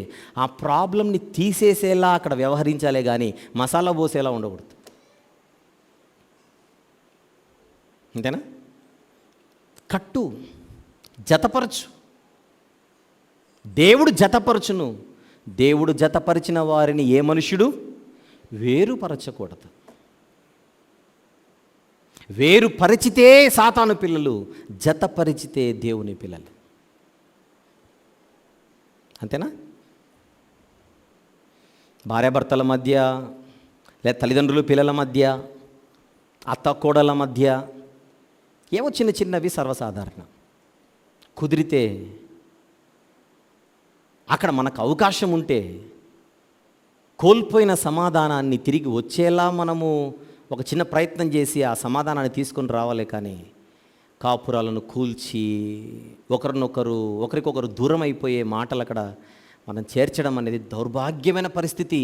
ఆ ప్రాబ్లంని తీసేసేలా అక్కడ వ్యవహరించాలే కానీ మసాలా పోసేలా ఉండకూడదు. అంతేనా? కట్టు, జతపరచు. దేవుడు జతపరచును. దేవుడు జతపరిచిన వారిని ఏ మనుష్యుడు వేరుపరచకూడదు. వేరుపరిచితే సాతాను పిల్లలు, జతపరిచితే దేవుని పిల్లలు. అంతేనా? భార్యాభర్తల మధ్య, లేదా తల్లిదండ్రులు పిల్లల మధ్య, అత్త కోడల మధ్య ఏవో చిన్న చిన్నవి సర్వసాధారణం. కుదిరితే అక్కడ మనకు అవకాశం ఉంటే కోల్పోయిన సమాధానాన్ని తిరిగి వచ్చేలా మనము ఒక చిన్న ప్రయత్నం చేసి ఆ సమాధానాన్ని తీసుకొని రావాలి. కానీ కాపురాలను కూల్చి ఒకరికొకరు దూరం అయిపోయే మాటలు అక్కడ మనం చేర్చడం అనేది దౌర్భాగ్యమైన పరిస్థితి.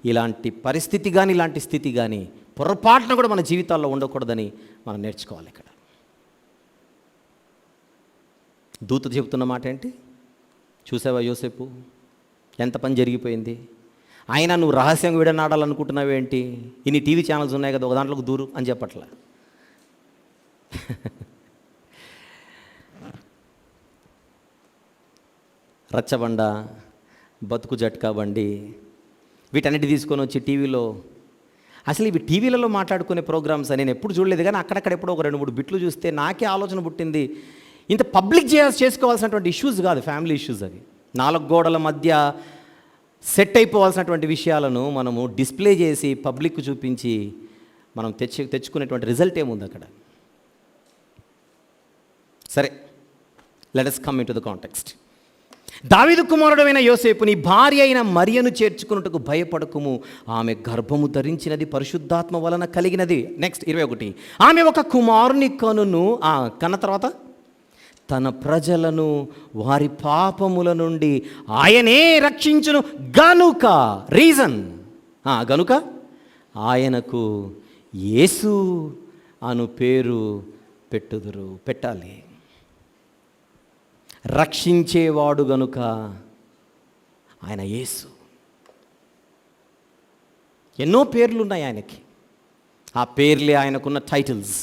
ఇలాంటి పరిస్థితి కానీ ఇలాంటి స్థితి కానీ పొరపాటున కూడా మన జీవితాల్లో ఉండకూడదని మనం నేర్చుకోవాలి. ఇక్కడ దూత చెబుతున్న మాట ఏంటి? చూసావా యోసేపు, ఎంత పని జరిగిపోయింది. అయినా నువ్వు రహస్యంగా విడనాడాలనుకుంటున్నావేంటి? ఇన్ని టీవీ ఛానల్స్ ఉన్నాయి కదా, ఒక దాంట్లోకి దూరు అని చెప్పట్లా. రచ్చబండ, బతుకు జట్కా బండి, వీటన్నిటి తీసుకొని వచ్చి టీవీలో, అసలు ఇవి టీవీలలో మాట్లాడుకునే ప్రోగ్రామ్స్ నేను ఎప్పుడు చూడలేదు. కానీ అక్కడక్కడ ఎప్పుడో ఒక 2-3 బిట్లు చూస్తే నాకే ఆలోచన పుట్టింది, ఇంత పబ్లిక్ చేసుకోవాల్సినటువంటి ఇష్యూస్ కాదు, ఫ్యామిలీ ఇష్యూస్ అవి. 4 గోడల మధ్య సెట్ అయిపోవాల్సినటువంటి విషయాలను మనము డిస్ప్లే చేసి పబ్లిక్ చూపించి మనం తెచ్చుకునేటువంటి రిజల్ట్ ఏముంది అక్కడ? సరే, let us come into the context. దావీదు కుమారుడైన యోసేపు, నీ భార్య అయిన మరియను చేర్చుకున్నట్టుకు భయపడకుము, ఆమె గర్భము ధరించినది పరిశుద్ధాత్మ వలన కలిగినది. నెక్స్ట్ 21, ఆమె ఒక కుమారుని కనును. కన్న తర్వాత తన ప్రజలను వారి పాపముల నుండి ఆయనే రక్షించును గనుక, రీజన్ గనుక ఆయనకు యేసు అను పేరు పెట్టాలి. రక్షించేవాడు గనుక ఆయన యేసు. ఎన్నో పేర్లు ఉన్నాయి ఆయనకి, ఆ పేర్లే ఆయనకున్న టైటిల్స్.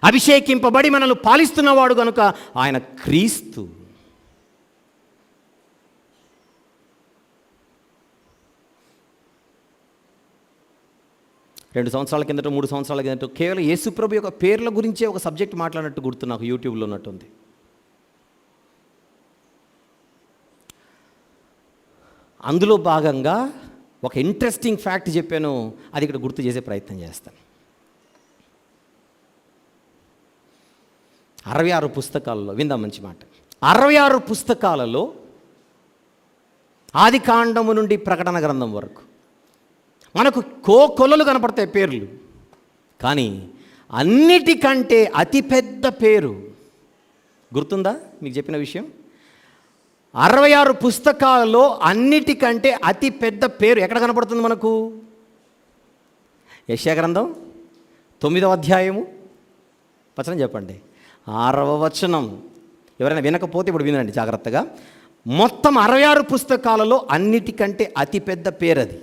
అభిషేకింపబడి మనల్ని పాలిస్తున్నవాడు కనుక ఆయన క్రీస్తు. రెండు సంవత్సరాల కిందట 3 సంవత్సరాల కిందట కేవలం యేసుప్రభు యొక్క పేర్ల గురించే ఒక సబ్జెక్ట్ మాట్లాడినట్టు గుర్తు నాకు, యూట్యూబ్లో ఉన్నట్టుంది. అందులో భాగంగా ఒక ఇంట్రెస్టింగ్ ఫ్యాక్ట్ చెప్పాను, అది ఇక్కడ గుర్తు చేసే ప్రయత్నం చేస్తాను. 66 పుస్తకాలలో విందాం మంచి మాట. 66 పుస్తకాలలో ఆది కాండము నుండి ప్రకటన గ్రంథం వరకు మనకు కొలలు కనపడతాయి పేర్లు. కానీ అన్నిటికంటే అతిపెద్ద పేరు గుర్తుందా మీకు చెప్పిన విషయం? 66 పుస్తకాలలో అన్నిటికంటే అతిపెద్ద పేరు ఎక్కడ కనపడుతుంది మనకు? యెషయా గ్రంథం 9వ అధ్యాయము వచనం చెప్పండి, 6వ వచనం. ఎవరైనా వినకపోతే ఇప్పుడు వినండి జాగ్రత్తగా. మొత్తం 66 పుస్తకాలలో అన్నిటికంటే అతిపెద్ద పేరు అది.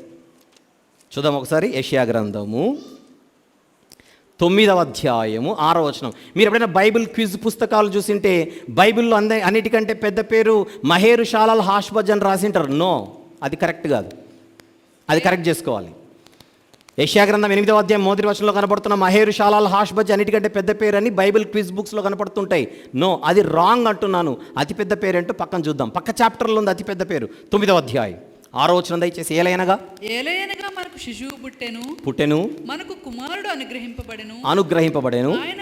చూద్దాం ఒకసారి. యెషయా గ్రంథము 9వ అధ్యాయము 6వ వచనం. మీరు ఎప్పుడైనా బైబిల్ క్విజ్ పుస్తకాలు చూసింటే బైబిల్లో అన్నిటికంటే పెద్ద పేరు మహేరు షాలాల్ హాష్బజ్ అని రాసింటారు. నో, అది కరెక్ట్ కాదు, అది కరెక్ట్ చేసుకోవాలి. యెషయా గ్రంథం 8వ అధ్యాయం 1వ వచనంలో కనపడుతున్న మహేరు షాలాల్ హాష్బజ్ అన్నిటికంటే పెద్ద పేరు అని బైబిల్ క్విజ్ బుక్స్లో కనపడుతుంటాయి. నో, అది రాంగ్ అంటున్నాను. అతిపెద్ద పేరు ఏంటో పక్కన చూద్దాం. పక్క చాప్టర్లో ఉంది అతిపెద్ద పేరు, 9వ అధ్యాయం 6వ వచనం దయచేసి. ఏలయనగా మనకు శిశువు పుట్టెను, మనకు కుమారుడు అనుగ్రహింపబడెను, ఆయన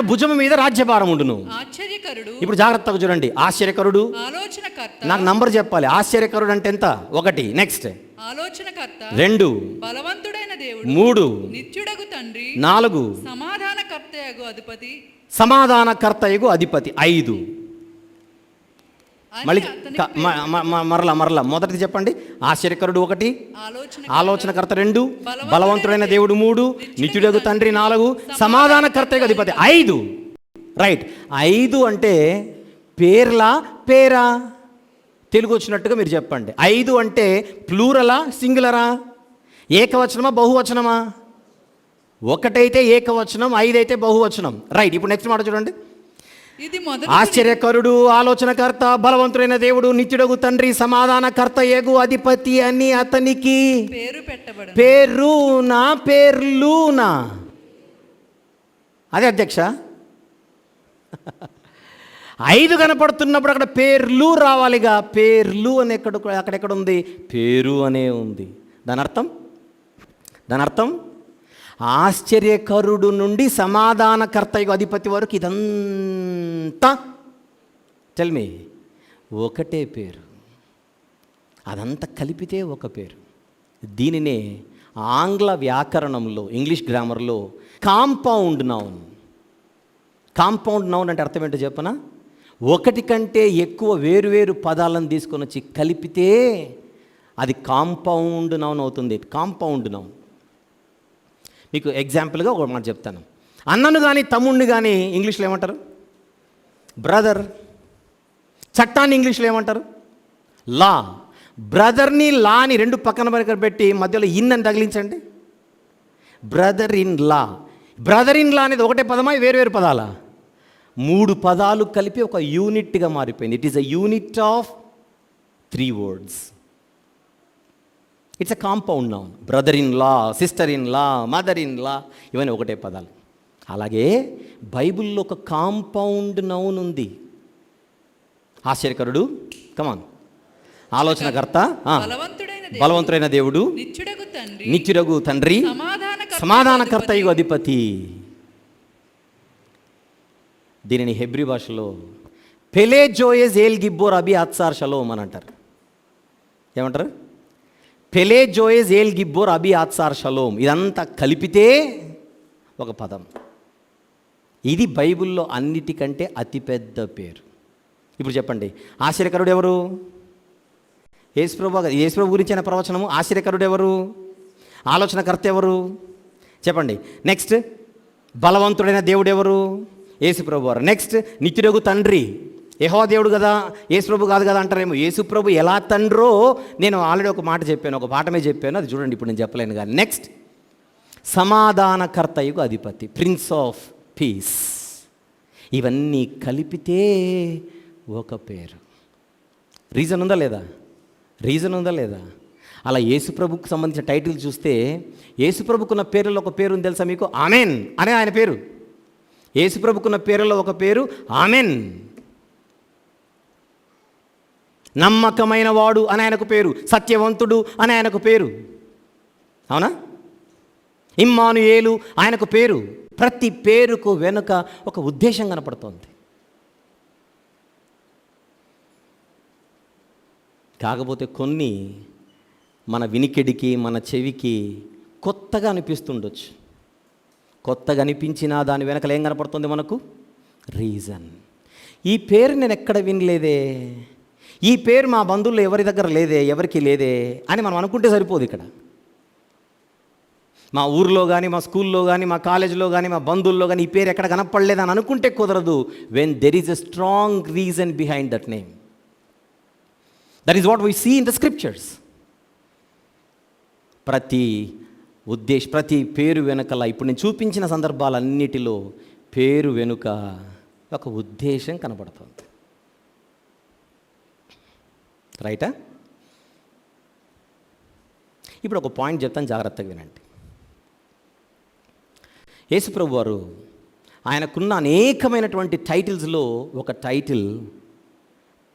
భుజము మీద రాజ్యభారముండును. ఆశ్చర్యకరుడు. ఇప్పుడు జాగ్రత్తగా చూడండి. ఆశ్చర్యకరుడు, ఆలోచనకర్త. నాకు నంబర్ చెప్పాలి. ఆశ్చర్యకరుడు అంటే ఎంత? 1. నెక్స్ట్ ఆలోచనకర్త 2, బలవంతుడైన దేవుడు 3, నిత్యుడగు తండ్రి 4, సమాధానకర్తయగు అధిపతి 5. మళ్ళీ మరలా మొదటిది చెప్పండి. ఆశ్చర్యకరుడు 1, ఆలోచనకర్త 2, బలవంతుడైన దేవుడు 3, నిత్యుడగు తండ్రి 4, సమాధానకర్తయగు అధిపతి 5. రైట్. 5 అంటే పేరా? తెలుగు వచ్చినట్టుగా మీరు చెప్పండి. 5 అంటే ప్లూరలా సింగులరా? ఏకవచనమా బహువచనమా? 1 అయితే ఏకవచనం, 5 అయితే బహువచనం. రైట్. ఇప్పుడు నెక్స్ట్ మాట చూడండి. ఆశ్చర్యకరుడు, ఆలోచనకర్త, బలవంతుడైన దేవుడు, నిత్యుడగు తండ్రి, సమాధానకర్త యగు అధిపతి అని అతనికి పేర్లునా? అదే అధ్యక్ష. 5 కనపడుతున్నప్పుడు అక్కడ పేర్లు రావాలిగా. పేర్లు అని అక్కడెక్కడ ఉంది? పేరు అనే ఉంది. దాని అర్థం ఆశ్చర్యకరుడు నుండి సమాధానకర్తయ్యకు అధిపతి వరకు ఇదంతా టెల్ మీ ఒకటే పేరు. అదంతా కలిపితే ఒక పేరు. దీనినే ఆంగ్ల వ్యాకరణంలో, ఇంగ్లీష్ గ్రామర్లో కాంపౌండ్ నౌన్ అంటే అర్థం ఏంటో చెప్పనా? ఒకటి కంటే ఎక్కువ వేరువేరు పదాలను తీసుకొని వచ్చి కలిపితే అది కాంపౌండ్ నౌన్ అవుతుంది. Compound noun. మీకు ఎగ్జాంపుల్గా ఒక మాట చెప్తాను. అన్నను కానీ తమ్ముడిని కానీ ఇంగ్లీష్లో ఏమంటారు? బ్రదర్. చట్టాన్ని ఇంగ్లీష్లో ఏమంటారు? లా. బ్రదర్ని లాని 2 పక్కన పెట్టి మధ్యలో ఇన్ అని తగిలించండి. Brother in law. Brother in law అనేది ఒకటే పదమా, వేరు పదాలా? 3 పదాలు కలిపి ఒక యూనిట్గా మారిపోయింది. It is a unit of 3 words. It's a compound noun. Brother in law, sister in law, mother in law, ఇవన్నీ ఒకటే పదాలు. అలాగే బైబిల్లో ఒక కాంపౌండ్ నౌన్ ఉంది. ఆశ్చర్యకరుడు, కమాన్, ఆలోచనకర్త, బలవంతుడైన దేవుడు, నిత్యుడగు తండ్రి, సమాధానకర్తయు అధిపతి. దీనిని హెబ్రీ భాషలో పెలేజోయెజ్ ఏల్ గిబ్బోర్ అబి అత్సార్ షలోమ్ అని అంటారు. ఏమంటారు? పెలేజోయెజ్ ఏల్ గిబ్బోర్ అబి అత్సార్ షలోమ్. ఇదంతా కలిపితే ఒక పదం. ఇది బైబిల్లో అన్నిటికంటే అతిపెద్ద పేరు. ఇప్పుడు చెప్పండి, ఆశ్చర్యకరుడు ఎవరు? యేసుప్రభు గురించి అయిన ప్రవచనము. ఆశ్చర్యకరుడు ఎవరు? ఆలోచనకర్త ఎవరు? చెప్పండి. నెక్స్ట్, బలవంతుడైన దేవుడు ఎవరు? యేసుప్రభు వారు. నెక్స్ట్, నిత్యుడగు తండ్రి. యెహోవా దేవుడు కదా, యేసుప్రభు కాదు కదా అంటారేమో. యేసుప్రభు ఎలా తండ్రో నేను ఆల్రెడీ ఒక మాట చెప్పాను, ఒక పాఠమే చెప్పాను, అది చూడండి, ఇప్పుడు నేను చెప్పలేను కానీ. నెక్స్ట్, సమాధానకర్తయు అధిపతి, ప్రిన్స్ ఆఫ్ పీస్. ఇవన్నీ కలిపితే ఒక పేరు. రీజన్ ఉందా లేదా? అలా యేసుప్రభుకు సంబంధించిన టైటిల్ చూస్తే యేసుప్రభుకున్న పేర్లలో ఒక పేరు ఉంది తెలుసా మీకు? ఆమెన్ అనే ఆయన పేరు. యేసుప్రభుకున్న పేర్లలో ఒక పేరు ఆమెన్. నమ్మకమైన వాడు అని ఆయనకు పేరు. సత్యవంతుడు అని ఆయనకు పేరు. అవునా? ఇమ్మానుయేలు ఆయనకు పేరు. ప్రతి పేరుకు వెనుక ఒక ఉద్దేశం కనపడుతోంది. కాకపోతే కొన్ని మన వినికిడికి, మన చెవికి కొత్తగా అనిపిస్తుండొచ్చు. కొత్తగా అనిపించినా దాని వెనకలు ఏం కనపడుతుంది మనకు? రీజన్. ఈ పేరు నేను ఎక్కడ వినలేదే, ఈ పేరు మా బంధువుల్లో ఎవరి దగ్గర లేదే, ఎవరికి లేదే అని మనం అనుకుంటే సరిపోదు. ఇక్కడ మా ఊర్లో కానీ, మా స్కూల్లో కానీ, మా కాలేజీలో కానీ, మా బంధువుల్లో కానీ ఈ పేరు ఎక్కడ కనపడలేదని అనుకుంటే కుదరదు. When there is a strong reason behind that name. That is what we see in the scriptures. ప్రతి పేరు వెనుకల ఇప్పుడు నేను చూపించిన సందర్భాలన్నిటిలో పేరు వెనుక ఒక ఉద్దేశం కనబడుతుంది. రైటా? ఇప్పుడు ఒక పాయింట్ చెప్తాను, జాగ్రత్తగా వినండి. యేసుప్రభు వారు ఆయనకున్న అనేకమైనటువంటి టైటిల్స్లో ఒక టైటిల్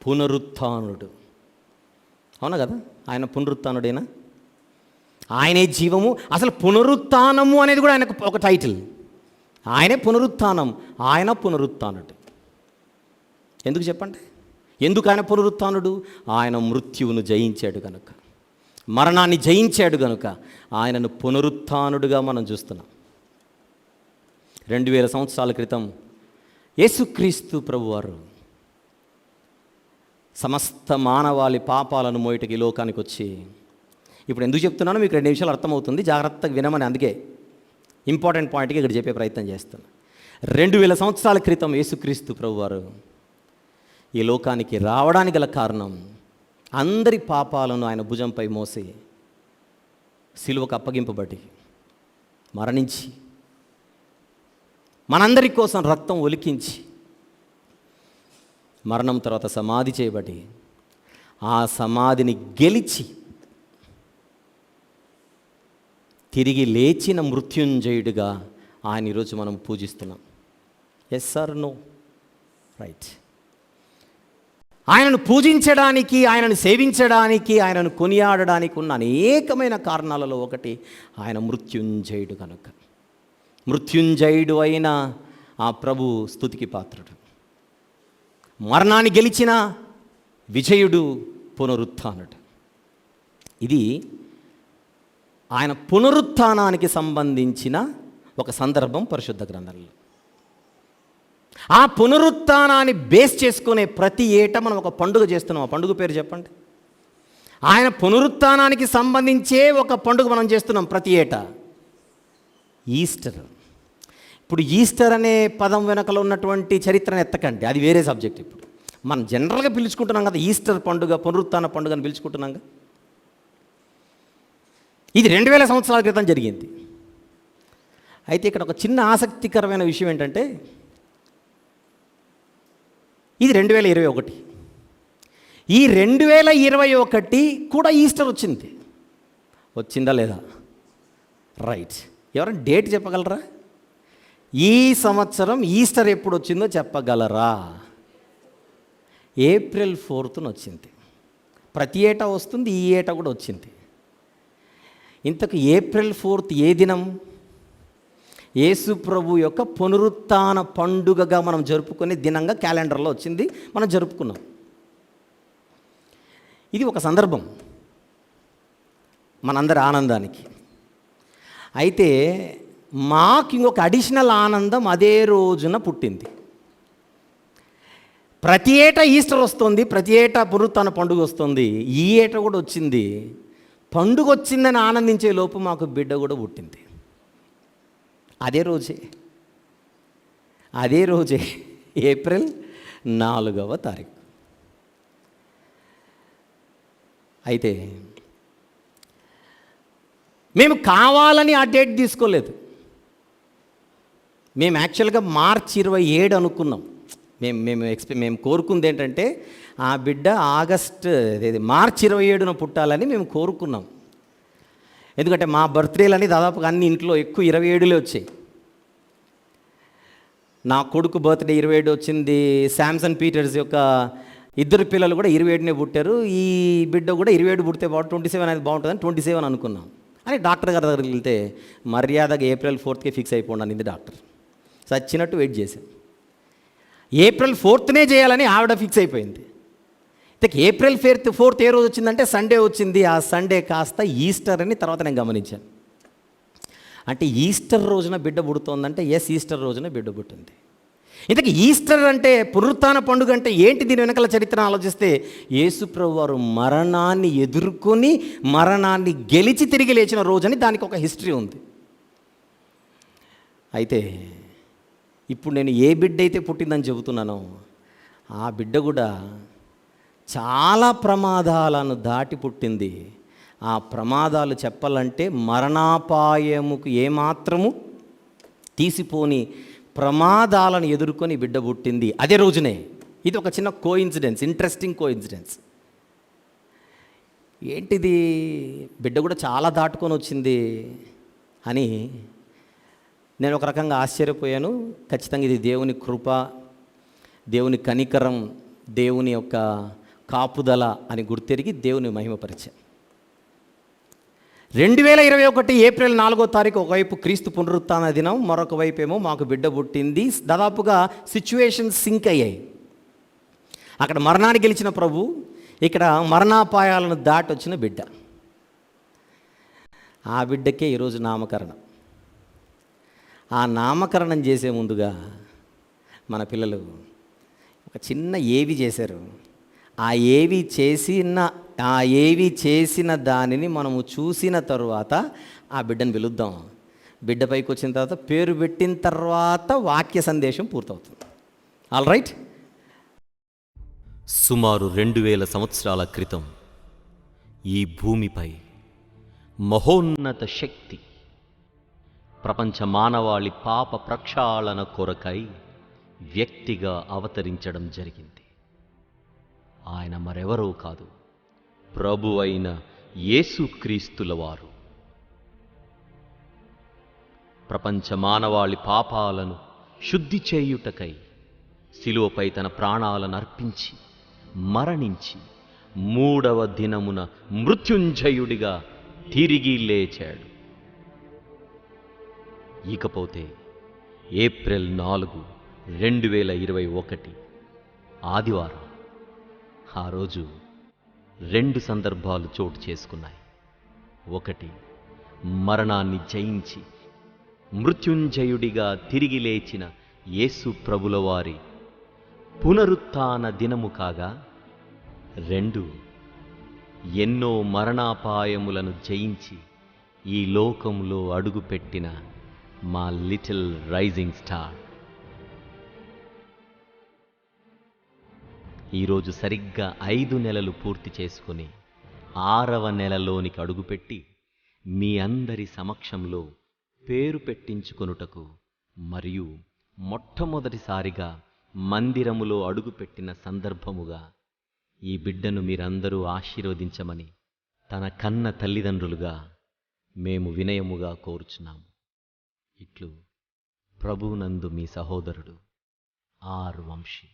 పునరుత్థానుడు. అవునా కదా? ఆయన పునరుత్థానుడేనా? ఆయనే జీవము. అసలు పునరుత్థానము అనేది కూడా ఆయనకు ఒక టైటిల్. ఆయనే పునరుత్థానం, ఆయన పునరుత్థానుడు. ఎందుకు చెప్పండి? ఎందుకు ఆయన పునరుత్థానుడు? ఆయన మృత్యువును జయించాడు కనుక, మరణాన్ని జయించాడు కనుక ఆయనను పునరుత్థానుడుగా మనం చూస్తున్నాం. 2000 సంవత్సరాల క్రితం యేసుక్రీస్తు ప్రభువారు సమస్త మానవాళి పాపాలను మోయటకి ఈ లోకానికి వచ్చి, ఇప్పుడు ఎందుకు చెప్తున్నానో మీకు 2 నిమిషాలు అర్థమవుతుంది, జాగ్రత్తగా వినమని. అందుకే ఇంపార్టెంట్ పాయింట్కి ఇక్కడ చెప్పే ప్రయత్నం చేస్తాను. 2000 సంవత్సరాల క్రితం యేసుక్రీస్తు ప్రభువారు ఈ లోకానికి రావడానికి గల కారణం, అందరి పాపాలను ఆయన భుజంపై మోసి సిలువకు అప్పగింపబడి మరణించి మనందరి కోసం రక్తం ఒలికించి మరణం తర్వాత సమాధి చేయబడి ఆ సమాధిని గెలిచి తిరిగి లేచిన మృత్యుంజయుడిగా ఆయన ఈరోజు మనం పూజిస్తున్నాం. Yes sir? నో? రైట్. ఆయనను పూజించడానికి, ఆయనను సేవించడానికి, ఆయనను కొనియాడడానికి ఉన్న అనేకమైన కారణాలలో ఒకటి ఆయన మృత్యుంజయుడు కనుక. మృత్యుంజయుడు అయిన ఆ ప్రభు స్తుతికి పాత్రుడు. మరణాన్ని గెలిచిన విజయుడు, పునరుత్థానుడు. ఇది ఆయన పునరుత్థానానికి సంబంధించిన ఒక సందర్భం పరిశుద్ధ గ్రంథంలో. ఆ పునరుత్థానాన్ని బేస్ చేసుకునే ప్రతి ఏటా మనం ఒక పండుగ చేస్తున్నాం. ఆ పండుగ పేరు చెప్పండి. ఆయన పునరుత్థానానికి సంబంధించే ఒక పండుగ మనం చేస్తున్నాం ప్రతి ఏటా, ఈస్టర్. ఇప్పుడు ఈస్టర్ అనే పదం వెనకలో ఉన్నటువంటి చరిత్రను ఎత్తకండి, అది వేరే సబ్జెక్ట్. ఇప్పుడు మనం జనరల్గా పిలుచుకుంటున్నాం కదా ఈస్టర్ పండుగ, పునరుత్థాన పండుగ అని పిలుచుకుంటున్నాం కదా. ఇది 2000 సంవత్సరాల క్రితం జరిగింది. అయితే ఇక్కడ ఒక చిన్న ఆసక్తికరమైన విషయం ఏంటంటే, ఇది 2021. ఈ 2021 కూడా ఈస్టర్ వచ్చిందా లేదా? రైట్. ఎవరైనా డేట్ చెప్పగలరా? ఈ సంవత్సరం ఈస్టర్ ఎప్పుడు వచ్చిందో చెప్పగలరా? ఏప్రిల్ 4న వచ్చింది. ప్రతి ఏటా వస్తుంది, ఈ ఏటా కూడా వచ్చింది. ఇంతకు ఏప్రిల్ 4 ఏ దినం? యేసు ప్రభు యొక్క పునరుత్థాన పండుగగా మనం జరుపుకునే దినంగా క్యాలెండర్లో వచ్చింది, మనం జరుపుకున్నాం. ఇది ఒక సందర్భం మనందరి ఆనందానికి. అయితే మాకు ఇంకొక అడిషనల్ ఆనందం అదే రోజున పుట్టింది. ప్రతి ఏటా ఈస్టర్ వస్తుంది, ప్రతి ఏటా పునరుత్థాన పండుగ వస్తుంది, ఈ ఏటా కూడా వచ్చింది. పండుగ వచ్చిందని ఆనందించే లోపు మాకు బిడ్డ కూడా పుట్టింది. అదే రోజే ఏప్రిల్ 4వ తారీఖు. అయితే మేము కావాలని ఆ డేట్ తీసుకోలేదు. మేము యాక్చువల్గా మార్చి 27 అనుకున్నాం. మేము కోరుకుంది ఏంటంటే ఆ బిడ్డ మార్చి 27న పుట్టాలని మేము కోరుకున్నాం. ఎందుకంటే మా బర్త్డేలని దాదాపుగా అన్ని ఇంట్లో ఎక్కువ 27లే వచ్చాయి. నా కొడుకు బర్త్డే 27 వచ్చింది. శాంసన్ పీటర్స్ యొక్క ఇద్దరు పిల్లలు కూడా 27నే పుట్టారు. ఈ బిడ్డ కూడా 27 పుడితే 27 అనేది బాగుంటుందని 27 అనుకున్నాం. అని డాక్టర్ గారి దగ్గరికి వెళ్తే మర్యాదగా ఏప్రిల్ 4కే ఫిక్స్ అయిపోండి అనింది డాక్టర్. సచ్చినట్టు వెయిట్ చేశాం. ఏప్రిల్ 4నే చేయాలని ఆవిడ ఫిక్స్ అయిపోయింది. ఏప్రిల్ 4 ఏ రోజు వచ్చిందంటే సండే వచ్చింది. ఆ సండే కాస్త ఈస్టర్ అని తర్వాత నేను గమనించాను. అంటే ఈస్టర్ రోజున బిడ్డ పుడుతోందంటే ఈస్టర్ రోజున బిడ్డ పుట్టింది. ఇంతకీ ఈస్టర్ అంటే, పునరుత్థాన పండుగ అంటే ఏంటి? దీని వెనకాల చరిత్రను ఆలోచిస్తే యేసు ప్రభువు వారు మరణాన్ని ఎదుర్కొని మరణాన్ని గెలిచి తిరిగి లేచిన రోజని దానికి ఒక హిస్టరీ ఉంది. అయితే ఇప్పుడు నేను ఏ బిడ్డ అయితే పుట్టిందని చెబుతున్నానో ఆ బిడ్డ కూడా చాలా ప్రమాదాలను దాటి పుట్టింది. ఆ ప్రమాదాలు చెప్పాలంటే మరణాపాయముకు ఏమాత్రము తీసిపోని ప్రమాదాలను ఎదుర్కొని బిడ్డ పుట్టింది అదే రోజునే. ఇది ఒక చిన్న కోఇన్సిడెన్స్, ఇంట్రెస్టింగ్ కోఇన్సిడెన్స్. ఏంటిది, బిడ్డ కూడా చాలా దాటుకొని వచ్చింది అని నేను ఒక రకంగా ఆశ్చర్యపోయాను. ఖచ్చితంగా ఇది దేవుని కృప, దేవుని కనికరం, దేవుని యొక్క కాపుదల అని గుర్తెరిగి దేవుని మహిమపరిచాను. 2021 ఏప్రిల్ 4వ తారీఖు ఒకవైపు క్రీస్తు పునరుత్థాన దినం, మరొక వైపు ఏమో మాకు బిడ్డ పుట్టింది. దాదాపుగా సిచ్యువేషన్ సింక్ అయ్యాయి. అక్కడ మరణాన్ని గెలిచిన ప్రభు, ఇక్కడ మరణాపాయాలను దాటి వచ్చిన బిడ్డ. ఆ బిడ్డకే ఈరోజు నామకరణం. ఆ నామకరణం చేసే ముందుగా మన పిల్లలు ఒక చిన్న ఏవి చేశారు. ఆ ఏవి చేసిన దానిని మనము చూసిన తరువాత ఆ బిడ్డను పిలుద్దాం. బిడ్డ పైకి వచ్చిన తర్వాత పేరు పెట్టిన తర్వాత వాక్య సందేశం పూర్తవుతుంది. All right. సుమారు 2000 సంవత్సరాల క్రితం ఈ భూమిపై మహోన్నత శక్తి ప్రపంచ మానవాళి పాప ప్రక్షాళన కొరకై వ్యక్తిగా అవతరించడం జరిగింది. ఆయన మరెవరో కాదు, ప్రభు అయిన యేసుక్రీస్తుల వారు. ప్రపంచ మానవాళి పాపాలను శుద్ధి చేయుటకై శిలువపై తన ప్రాణాలను అర్పించి మరణించి మూడవ దినమున మృత్యుంజయుడిగా తిరిగి లేచాడు. ఇకపోతే ఏప్రిల్ 4, 2021 ఆదివారం. ఆ రోజు 2 సందర్భాలు చోటు చేసుకున్నాయి. ఒకటి, మరణాన్ని జయించి మృత్యుంజయుడిగా తిరిగి లేచిన యేసు ప్రభుల వారి పునరుత్థాన దినము కాగా, 2, ఎన్నో మరణాపాయములను జయించి ఈ లోకంలో అడుగుపెట్టిన మా లిటిల్ రైజింగ్ స్టార్. ఈరోజు సరిగ్గా 5 నెలలు పూర్తి చేసుకుని 6వ నెలలోనికి అడుగుపెట్టి మీ అందరి సమక్షంలో పేరు పెట్టించుకొనుటకు మరియు మొట్టమొదటిసారిగా మందిరములో అడుగుపెట్టిన సందర్భముగా ఈ బిడ్డను మీరందరూ ఆశీర్వదించమని తన కన్న తల్లిదండ్రులుగా మేము వినయముగా కోరుచున్నాము. ఇట్లు ప్రభువునందు మీ సహోదరుడు ఆర్. వంశీ.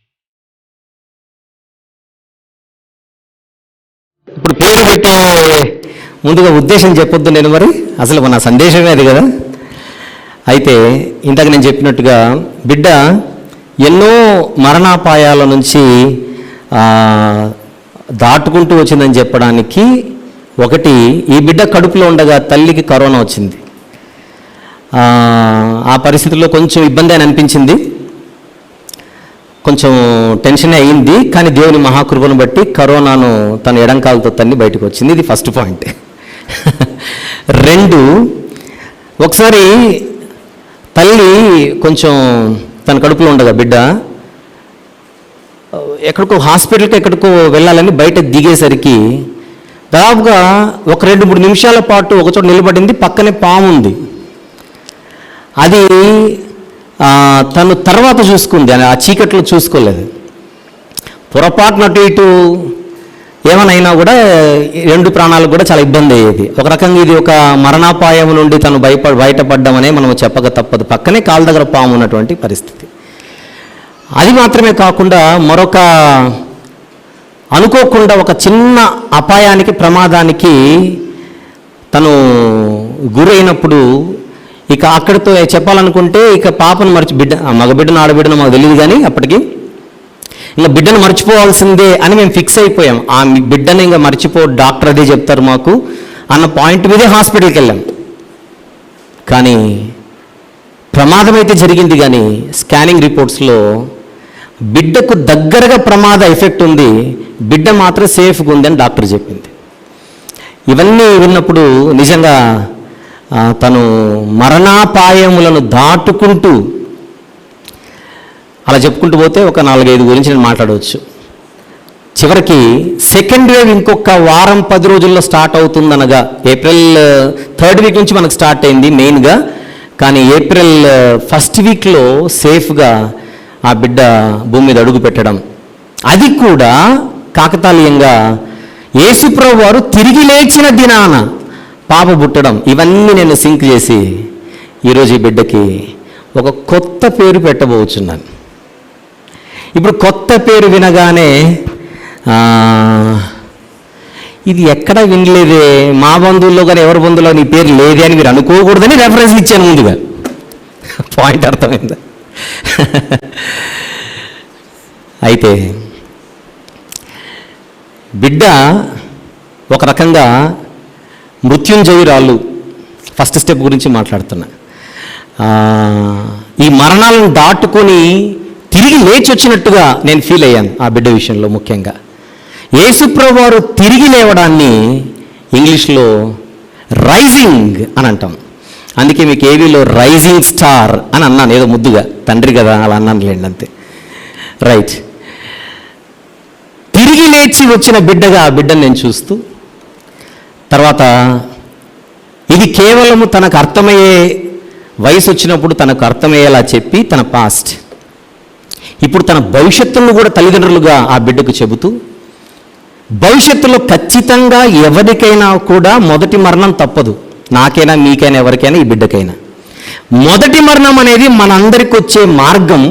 ఇప్పుడు పేరు పెట్టే ముందుగా ఉద్దేశం చెప్పొద్దు నేను, మరి అసలు మన సందేశమే అది కదా. అయితే ఇందాక నేను చెప్పినట్టుగా బిడ్డ ఎన్నో మరణాపాయాల నుంచి దాటుకుంటూ వచ్చిందని చెప్పడానికి ఒకటి, ఈ బిడ్డ కడుపులో ఉండగా తల్లికి కరోనా వచ్చింది. ఆ పరిస్థితుల్లో కొంచెం ఇబ్బంది అని అనిపించింది, కొంచెం టెన్షన్ అయ్యింది. కానీ దేవుని మహాకృపను బట్టి కరోనాను తన ఎడంకాలతో తన్ని బయటకు వచ్చింది. ఇది ఫస్ట్ పాయింట్. 2, ఒకసారి తల్లి కొంచెం తన కడుపులో ఉండగా బిడ్డ ఎక్కడికో హాస్పిటల్కి ఎక్కడికో వెళ్ళాలని బయట దిగేసరికి దాదాపుగా ఒక 2-3 నిమిషాల పాటు ఒకచోట నిలబడింది. పక్కనే పాము ఉంది. అది తను తర్వాత చూసుకుంది, ఆ చీకట్లో చూసుకోలేదు. పొరపాటున అటు ఇటు ఏమైనా కూడా 2 ప్రాణాలకు కూడా చాలా ఇబ్బంది అయ్యేది. ఒక రకంగా ఇది ఒక మరణాపాయం నుండి తను బయటపడ్డామనే మనం చెప్పక తప్పదు. పక్కనే కాళ్ళ దగ్గర పాము ఉన్నటువంటి పరిస్థితి. అది మాత్రమే కాకుండా మరొక అనుకోకుండా ఒక చిన్న అపాయానికి, ప్రమాదానికి తను గురైనప్పుడు ఇక అక్కడితో చెప్పాలనుకుంటే ఇక పాపను మగబిడ్డను ఆడబిడ్డను మాకు తెలియదు, కానీ అప్పటికి ఇంకా బిడ్డను మర్చిపోవాల్సిందే అని మేము ఫిక్స్ అయిపోయాం. ఆ బిడ్డను ఇంకా డాక్టర్ అదే చెప్తారు మాకు అన్న పాయింట్ మీదే హాస్పిటల్కి వెళ్ళాం. కానీ ప్రమాదం అయితే జరిగింది, కానీ స్కానింగ్ రిపోర్ట్స్లో బిడ్డకు దగ్గరగా ప్రమాద ఎఫెక్ట్ ఉంది, బిడ్డ మాత్రం సేఫ్గా ఉందని డాక్టర్ చెప్పింది. ఇవన్నీ విన్నప్పుడు నిజంగా తను మరణాపాయములను దాటుకుంటూ అలా చెప్పుకుంటూ పోతే ఒక 4-5 గురించి నేను మాట్లాడవచ్చు. చివరికి సెకండ్ వేవ్ ఇంకొక వారం 10 రోజుల్లో స్టార్ట్ అవుతుందనగా, ఏప్రిల్ 3rd వీక్ నుంచి మనకు స్టార్ట్ అయింది మెయిన్గా. కానీ ఏప్రిల్ 1st వీక్లో సేఫ్గా ఆ బిడ్డ భూమి మీద అడుగు పెట్టడం, అది కూడా కాకతాళీయంగా యేసుప్రభు వారు తిరిగి లేచిన దినాన పాప పుట్టడం, ఇవన్నీ నేను సింక్ చేసి ఈరోజు ఈ బిడ్డకి ఒక కొత్త పేరు పెట్టబోతున్నాను. ఇప్పుడు కొత్త పేరు వినగానే ఇది ఎక్కడ వినలేదే, మా బంధువుల్లో కానీ ఎవరి బంధువుల్లో నీ పేరు లేదే అని మీరు అనుకోకూడదని రెఫరెన్స్ ఇచ్చాను ముందుగా. పాయింట్ అర్థమైందా? అయితే బిడ్డ ఒక రకంగా మృత్యుంజయురాలు. ఫస్ట్ స్టెప్ గురించి మాట్లాడుతున్నా. ఈ మరణాలను దాటుకొని తిరిగి లేచి వచ్చినట్టుగా నేను ఫీల్ అయ్యాను ఆ బిడ్డ విషయంలో. ముఖ్యంగా యేసుప్రభు వారు తిరిగి లేవడాన్ని ఇంగ్లీష్లో రైజింగ్ అని అంటాం. అందుకే మీకు ఏవీలో రైజింగ్ స్టార్ అని అన్నాను, ఏదో ముద్దుగా, తండ్రి కదా అలా అన్నాను లేండి, అంతే. రైట్. తిరిగి లేచి వచ్చిన బిడ్డగా ఆ బిడ్డను నేను చూస్తూ, తర్వాత ఇది కేవలము తనకు అర్థమయ్యే వయసు వచ్చినప్పుడు తనకు అర్థమయ్యేలా చెప్పి తన పాస్ట్, ఇప్పుడు తన భవిష్యత్తును కూడా తల్లిదండ్రులుగా ఆ బిడ్డకు చెబుతూ, భవిష్యత్తులో ఖచ్చితంగా ఎవరికైనా కూడా మొదటి మరణం తప్పదు. నాకైనా, మీకైనా, ఎవరికైనా, ఈ బిడ్డకైనా మొదటి మరణం అనేది మనందరికి వచ్చే మార్గం.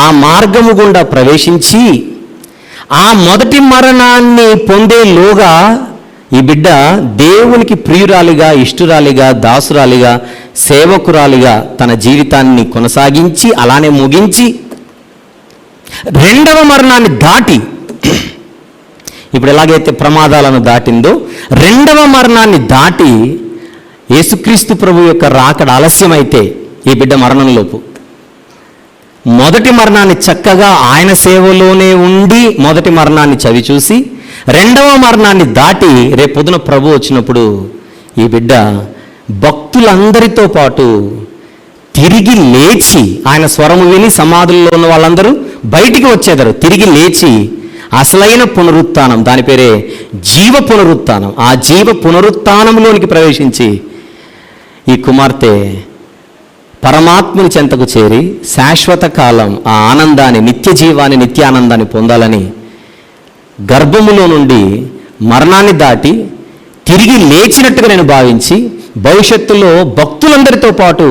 ఆ మార్గము గుండా ప్రవేశించి ఆ మొదటి మరణాన్ని పొందేలోగా ఈ బిడ్డ దేవునికి ప్రియురాలిగా, ఇష్టురాలిగా, దాసురాలిగా, సేవకురాలిగా తన జీవితాన్ని కొనసాగించి అలానే ముగించి రెండవ మరణాన్ని దాటి, ఇప్పుడు ఎలాగైతే ప్రమాదాలను దాటిందో రెండవ మరణాన్ని దాటి యేసుక్రీస్తు ప్రభు యొక్క రాకడ ఆలస్యమైతే ఈ బిడ్డ మరణంలోపు మొదటి మరణాన్ని చక్కగా ఆయన సేవలోనే ఉండి మొదటి మరణాన్ని చవిచూసి రెండవ మరణాన్ని దాటి రేపొద్దున ప్రభు వచ్చినప్పుడు ఈ బిడ్డ భక్తులందరితో పాటు తిరిగి లేచి, ఆయన స్వరము విని సమాధుల్లో ఉన్న వాళ్ళందరూ బయటికి వచ్చేదారు, తిరిగి లేచి అసలైన పునరుత్థానం, దాని పేరే జీవ పునరుత్థానం, ఆ జీవ పునరుత్థానంలోనికి ప్రవేశించి ఈ కుమార్తె పరమాత్ముని చెంతకు చేరి శాశ్వత కాలం ఆ ఆనందాన్ని, నిత్య జీవాన్ని, నిత్యానందాన్ని పొందాలని గర్భములో నుండి మరణాన్ని దాటి తిరిగి లేచినట్టుగా నేను భావించి భవిష్యత్తులో భక్తులందరితో పాటు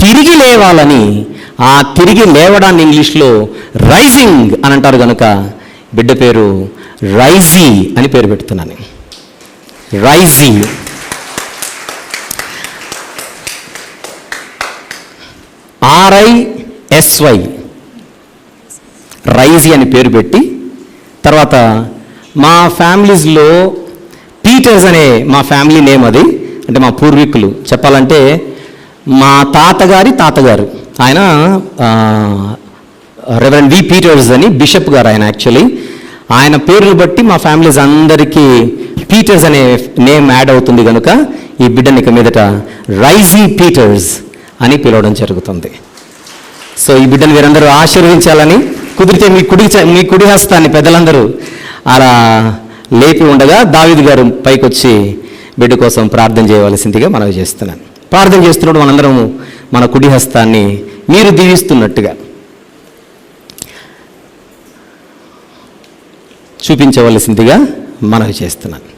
తిరిగి లేవాలని, ఆ తిరిగి లేవడాన్ని ఇంగ్లీష్లో రైజింగ్ అని అంటారు కనుక బిడ్డ పేరు రైజీ అని పేరు పెడుతున్నాను. రైజీ. RISY, రైజీ అని పేరు పెట్టి, తర్వాత మా ఫ్యామిలీస్లో పీటర్స్ అనే మా ఫ్యామిలీ నేమ్ అది, అంటే మా పూర్వీకులు చెప్పాలంటే మా తాతగారు ఆయన రెవరెండ్ వి పీటర్స్ అని బిషప్ గారు ఆయన. యాక్చువల్లీ ఆయన పేరును బట్టి మా ఫ్యామిలీస్ అందరికీ పీటర్స్ అనే నేమ్ యాడ్ అవుతుంది కనుక ఈ బిడ్డని ఇక మీదట రైజీ పీటర్స్ అని పిలవడం జరుగుతుంది. సో ఈ బిడ్డను వీరందరూ ఆశీర్వదించాలని, కుదిరితే మీ కుడి హస్తాన్ని పెద్దలందరూ అలా లేపి ఉండగా దావీదు గారు పైకి వచ్చి బిడ్డ కోసం ప్రార్థన చేయవలసిందిగా మనవి చేస్తున్నాను. ప్రార్థన చేస్తున్నప్పుడు మనందరం మన కుడి హస్తాన్ని మీరు దీవిస్తున్నట్టుగా చూపించవలసిందిగా మనవి చేస్తున్నాను.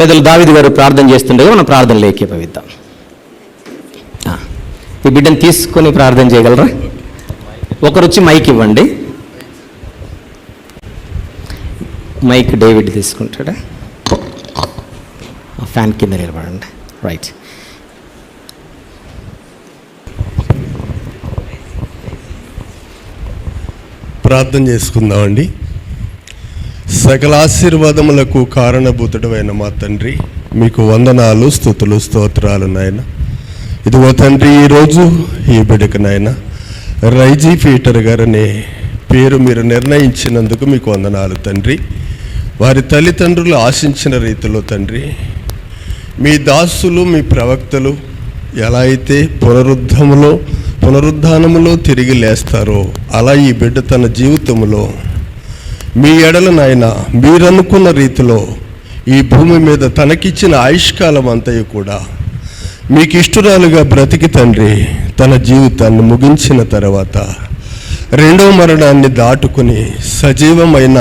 పెద్దలు దావీదు గారు ప్రార్థన చేస్తుండగా మనం ప్రార్థనలో ఏకీభవిద్దాం. ఈ బిడ్డను తీసుకొని ప్రార్థన చేయగలరా? ఒకరు వచ్చి మైక్ ఇవ్వండి. Mic David తీసుకుంటాడా? ఫ్యాన్ కింద నిలబడండి. రైట్. ప్రార్థన చేసుకుందామండి. సకల ఆశీర్వాదములకు కారణభూతుడైన మా తండ్రి, మీకు వందనాలు, స్తుతులు, స్తోత్రాలు నాయన. ఇదిగో తండ్రి, ఈరోజు ఈ బిడ్డకు నాయన రైజీ పీటర్ గారనే పేరు మీరు నిర్ణయించినందుకు మీకు వందనాలు తండ్రి. వారి తల్లిదండ్రులు ఆశించిన రీతిలో తండ్రి, మీ దాసులు, మీ ప్రవక్తలు ఎలా అయితే పునరుద్ధానములో తిరిగి లేస్తారో అలా ఈ బిడ్డ తన జీవితంలో మీ ఎడల నాయన మీరనుకున్న రీతిలో ఈ భూమి మీద తనకిచ్చిన ఆయుష్కాలం అంతయు కూడా మీకు ఇష్టరాలుగా బ్రతికి తండ్రి తన జీవితాన్ని ముగించిన తర్వాత రెండవ మరణాన్ని దాటుకుని సజీవమైన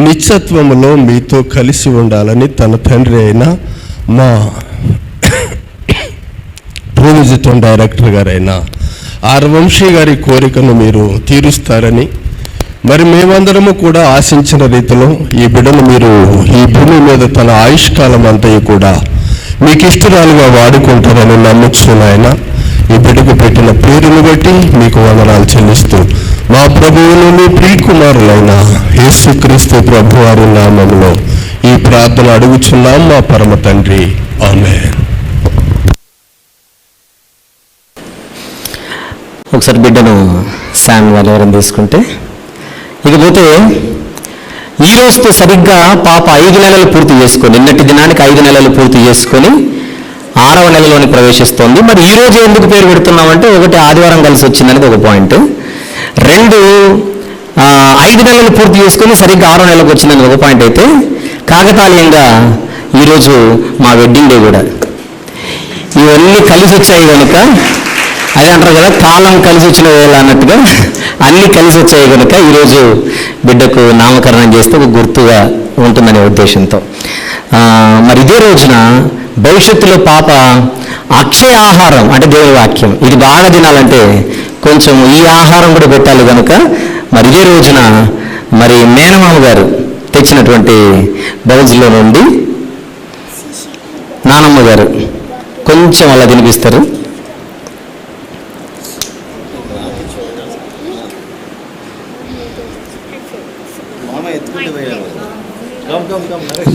నిత్యత్వములో మీతో కలిసి ఉండాలని తన తండ్రి అయిన మా ప్రొవిజిటల్ డైరెక్టర్ గారైన ఆర్ వంశీ గారి కోరికను మీరు తీరుస్తారని, మరి మేమందరము కూడా ఆశించిన రీతిలో ఈ బిడ్డను మీరు ఈ భూమి మీద తన ఆయుష్కాలం అంతయు కూడా మీకు ఇష్టరాలుగా వాడుకుంటారని నమ్ముచున్నాయన. ఈ బిడ్డకు పెట్టిన పేరును బట్టి మీకు వందనాలు చెల్లిస్తూ మా ప్రభువును మీ ప్రియకుమారులైన యేసుక్రీస్తు ప్రభువారి నామములో ఈ ప్రార్థన అడుగుచున్నాం మా పరమ తండ్రి. ఆమేన్. ఒకసారి బిడ్డను శామ్ వాళ్ళు ఎవరైనా తీసుకుంటే, ఇకపోతే ఈ రోజుతో సరిగ్గా పాప 5 నెలలు పూర్తి చేసుకొని, నిన్నటి దినానికి 5 నెలలు పూర్తి చేసుకొని 6వ నెలలోని ప్రవేశిస్తోంది. మరి ఈ రోజు ఎందుకు పేరు పెడుతున్నామంటే, ఒకటి ఆదివారం కలిసి వచ్చిందనేది ఒక పాయింట్, 2 5 నెలలు పూర్తి చేసుకొని సరిగ్గా 6వ నెలకు వచ్చిందని ఒక పాయింట్ అయితే, కాకతాళీయంగా ఈరోజు మా వెడ్డింగ్ డే కూడా. ఇవన్నీ కలిసి వచ్చాయి కనుక, అదే అంటారు కదా కాలం కలిసి వచ్చిన వేళ అన్నట్టుగా అన్నీ కలిసి వచ్చాయి కనుక ఈరోజు బిడ్డకు నామకరణం చేస్తే ఒక గుర్తుగా ఉంటుందనే ఉద్దేశంతో. మరి ఇదే రోజున భవిష్యత్తులో పాప అక్షయ ఆహారం అంటే దేవుని వాక్యం ఇది బాగా తినాలంటే కొంచెం ఈ ఆహారం కూడా పెట్టాలి కనుక మరి ఇదే రోజున మరి మేనమామ గారు తెచ్చినటువంటి బౌజ్లో నుండి నానమ్మ గారు కొంచెం అలా తినిపిస్తారు.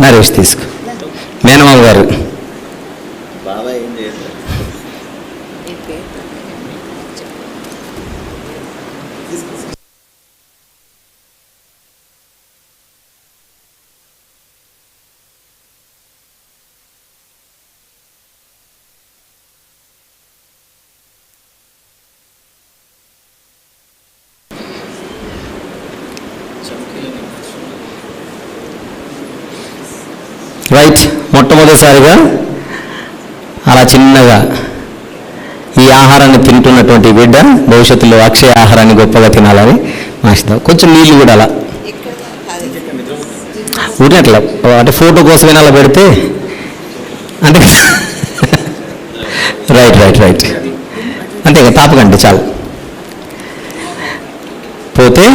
నరేష్ తీసుకో. మేనమామ గారు రైట్. మొట్టమొదటిసారిగా అలా చిన్నగా ఈ ఆహారాన్ని తింటున్నటువంటి బిడ్డ భవిష్యత్తులో అక్షయ ఆహారాన్ని గొప్పగా తినాలని ఆశిద్దాం. కొంచెం నీళ్ళు కూడా అలా ఊరినట్లా అంటే ఫోటో కోసమైనా అలా పెడితే అంటే రైట్ రైట్ రైట్ అంతే ఇక తాపకండి చాలు. పోతే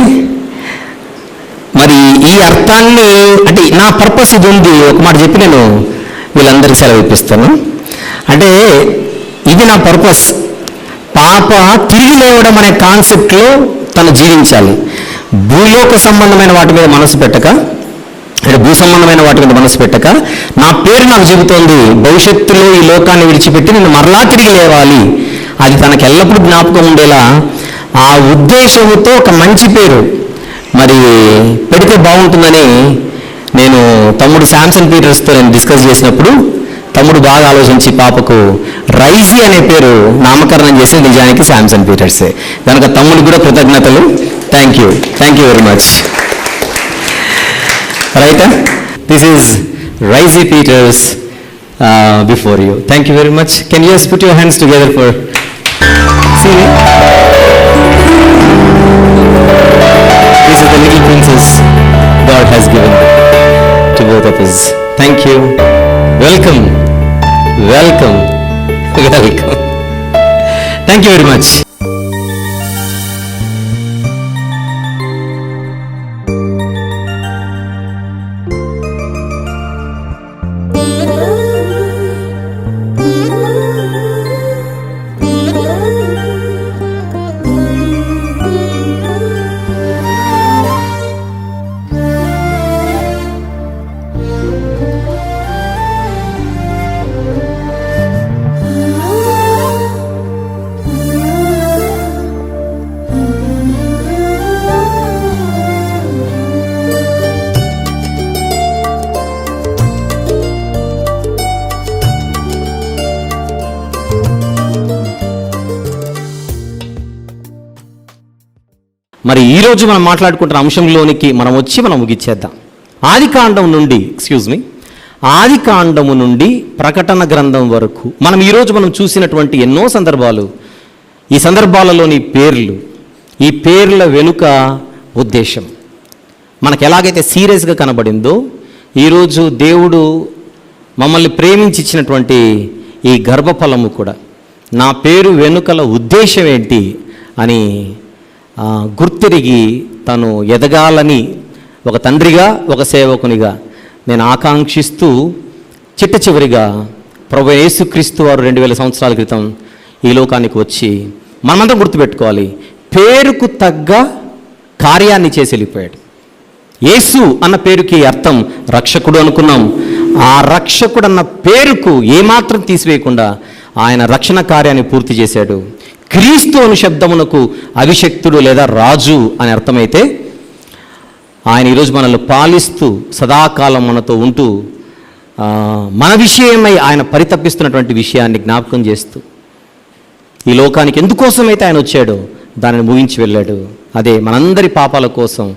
మరి ఈ అర్థాన్ని అంటే నా పర్పస్ ఇది ఉంది. ఒక మాట చెప్పి నేను వీళ్ళందరికీ సెలవు ఇప్పిస్తాను. అంటే ఇది నా పర్పస్. పాప తిరిగి లేవడం అనే కాన్సెప్ట్లో తను జీవించాలి. భూలోక సంబంధమైన వాటి మీద మనసు పెట్టక, అంటే భూ సంబంధమైన వాటి మీద మనసు పెట్టక, నా పేరు నాకు చెబుతోంది భవిష్యత్తులో ఈ లోకాన్ని విడిచిపెట్టి నేను మరలా తిరిగి లేవాలి. అది తనకు ఎల్లప్పుడూ జ్ఞాపకం ఉండేలా ఆ ఉద్దేశంతో ఒక మంచి పేరు మరి పెడితే బాగుంటుందని నేను తమ్ముడు శాంసన్ పీటర్స్తో నేను డిస్కస్ చేసినప్పుడు తమ్ముడు బాగా ఆలోచించి పాపకు రైజీ అనే పేరు నామకరణం చేసి నిజానికి శాంసన్ పీటర్సే. కనుక తమ్ముడికి కూడా కృతజ్ఞతలు. Thank you very much. Right, this is Raisy Peters before you. Thank you very much. Can you just put your hands together for This is the little princess God has given to both of us. Thank you. Welcome. Thank you very much. మరి ఈరోజు మనం మాట్లాడుకుంటున్న అంశంలోనికి మనం ముగిచ్చేద్దాం. ఆది కాండము నుండి ప్రకటన గ్రంథం వరకు మనం చూసినటువంటి ఎన్నో సందర్భాలు, ఈ సందర్భాలలోని పేర్లు, ఈ పేర్ల వెనుక ఉద్దేశం మనకు ఎలాగైతే సీరియస్గా కనబడిందో, ఈరోజు దేవుడు మమ్మల్ని ప్రేమించి ఇచ్చినటువంటి ఈ గర్భఫలము కూడా నా పేరు వెనుకల ఉద్దేశం ఏంటి అని గుర్తిరిగి తను ఎదగాలని ఒక తండ్రిగా, ఒక సేవకునిగా నేను ఆకాంక్షిస్తూ చిట్ట చివరిగా ప్రభువైన యేసుక్రీస్తు వారు 2000 సంవత్సరాల క్రితం ఈ లోకానికి వచ్చి మనమంతా గుర్తుపెట్టుకోవాలి, పేరుకు తగ్గ కార్యాన్ని చేసి వెళ్ళిపోయాడు. యేసు అన్న పేరుకి అర్థం రక్షకుడు అనుకున్నాం. ఆ రక్షకుడు అన్న పేరుకు ఏమాత్రం తీసివేయకుండా ఆయన రక్షణ కార్యాన్ని పూర్తి చేశాడు. క్రీస్తు అను శబ్దమునకు అభిషక్తుడు లేదా రాజు అని అర్థమైతే, ఆయన ఈరోజు మనల్ని పాలిస్తూ సదాకాలం మనతో ఉంటూ మన విషయమై ఆయన పరితపిస్తున్నటువంటి విషయాన్ని జ్ఞాపకం చేస్తూ ఈ లోకానికి ఎందుకోసమైతే ఆయన వచ్చాడో దానిని ముగించి వెళ్ళాడు. అదే మనందరి పాపాల కోసం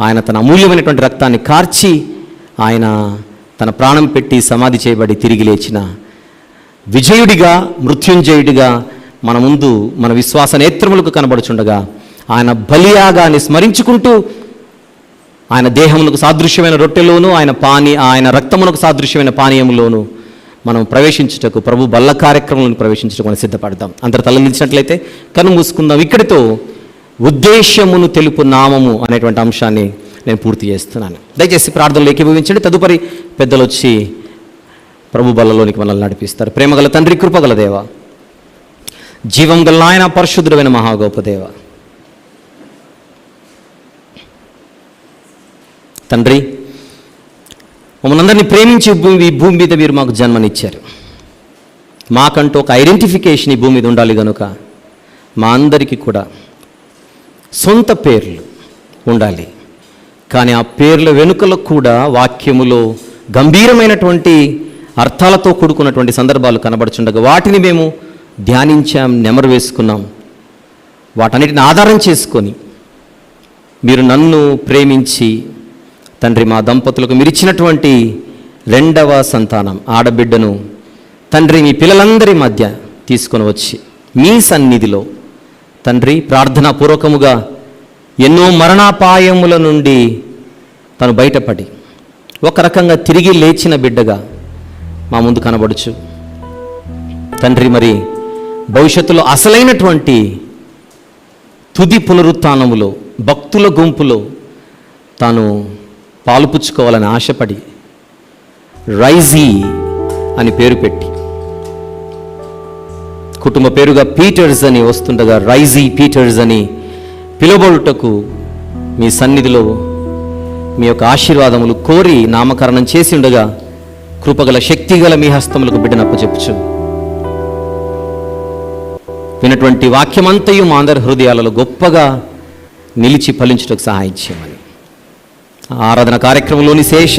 ఆయన తన అమూల్యమైనటువంటి రక్తాన్ని కార్చి ఆయన తన ప్రాణం పెట్టి సమాధి చేయబడి తిరిగి లేచిన విజయుడిగా, మృత్యుంజయుడిగా మన ముందు మన విశ్వాస నేత్రములకు కనబడుచుండగా ఆయన బలియాగాన్ని స్మరించుకుంటూ ఆయన దేహమునకు సాదృశ్యమైన రొట్టెలోను ఆయన రక్తమునకు సాదృశ్యమైన పానీయములోను మనం ప్రవేశించుటకు, ప్రభు బల్ల కార్యక్రమంలో ప్రవేశించుటకు మనం సిద్ధపడదాం. అందరు తలదించినట్లయితే కన్ను మూసుకుందాం. ఇక్కడితో ఉద్దేశమును తెలుపు నామము అనేటువంటి అంశాన్ని నేను పూర్తి చేస్తున్నాను. దయచేసి ప్రార్థనలు ఏకీభవించండి. తదుపరి పెద్దలు వచ్చి ప్రభు బల్లలోనికి మనల్ని నడిపిస్తారు. ప్రేమగల తండ్రి, కృపగల దేవ, జీవం గల ఆయన, పరిశుద్ధుడైన మహాగోప దేవ, తండ్రి, మమ్మల్ని అందరినీ ప్రేమించి ఈ భూమి మీద మీరు మాకు జన్మనిచ్చారు. మాకంటూ ఒక ఐడెంటిఫికేషన్ ఈ భూమి మీద ఉండాలి కనుక మా అందరికీ కూడా సొంత పేర్లు ఉండాలి. కానీ ఆ పేర్ల వెనుకలో కూడా వాక్యములో గంభీరమైనటువంటి అర్థాలతో కూడుకున్నటువంటి సందర్భాలు కనబడుచుండగా వాటిని మేము ధ్యానించాం, నెమరు వేసుకున్నాం. వాటన్నిటిని ఆధారం చేసుకొని మీరు నన్ను ప్రేమించి తండ్రి, మా దంపతులకు మీరు ఇచ్చినటువంటి 2వ సంతానం ఆడబిడ్డను తండ్రి మీ పిల్లలందరి మధ్య తీసుకొని వచ్చి మీ సన్నిధిలో తండ్రి ప్రార్థనాపూర్వకముగా ఎన్నో మరణాపాయముల నుండి తను బయటపడి ఒక రకంగా తిరిగి లేచిన బిడ్డగా మా ముందు కనబడుచు తండ్రి, మరి భవిష్యత్తులో అసలైనటువంటి తుది పునరుత్థానములో భక్తుల గుంపులో తాను పాలుపుచ్చుకోవాలని ఆశపడి రైజీ అని పేరు పెట్టి, కుటుంబ పేరుగా పీటర్స్ అని వస్తుండగా రైజీ పీటర్స్ అని పిలువబడుటకు మీ సన్నిధిలో మీ యొక్క ఆశీర్వాదములు కోరి నామకరణం చేసి ఉండగా కృపగల శక్తిగల మీ హస్తములకు బిడ్డనప్పచెప్పుచు విన్నటువంటి వాక్యమంతయు మా అందరి హృదయాలలో గొప్పగా నిలిచి ఫలించుటకు సహాయం చేయమని, ఆరాధన కార్యక్రమంలోని శేష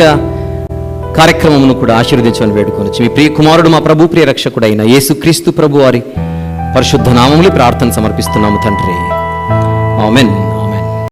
కార్యక్రమమును కూడా ఆశీర్వదించమని వేడుకొనొచ్చు. మీ ప్రియ కుమారుడు, మా ప్రభు ప్రియ రక్షకుడైన యేసుక్రీస్తు ప్రభు వారి పరిశుద్ధ నామములు ప్రార్థన సమర్పిస్తున్నాము తండ్రి. ఆమేన్.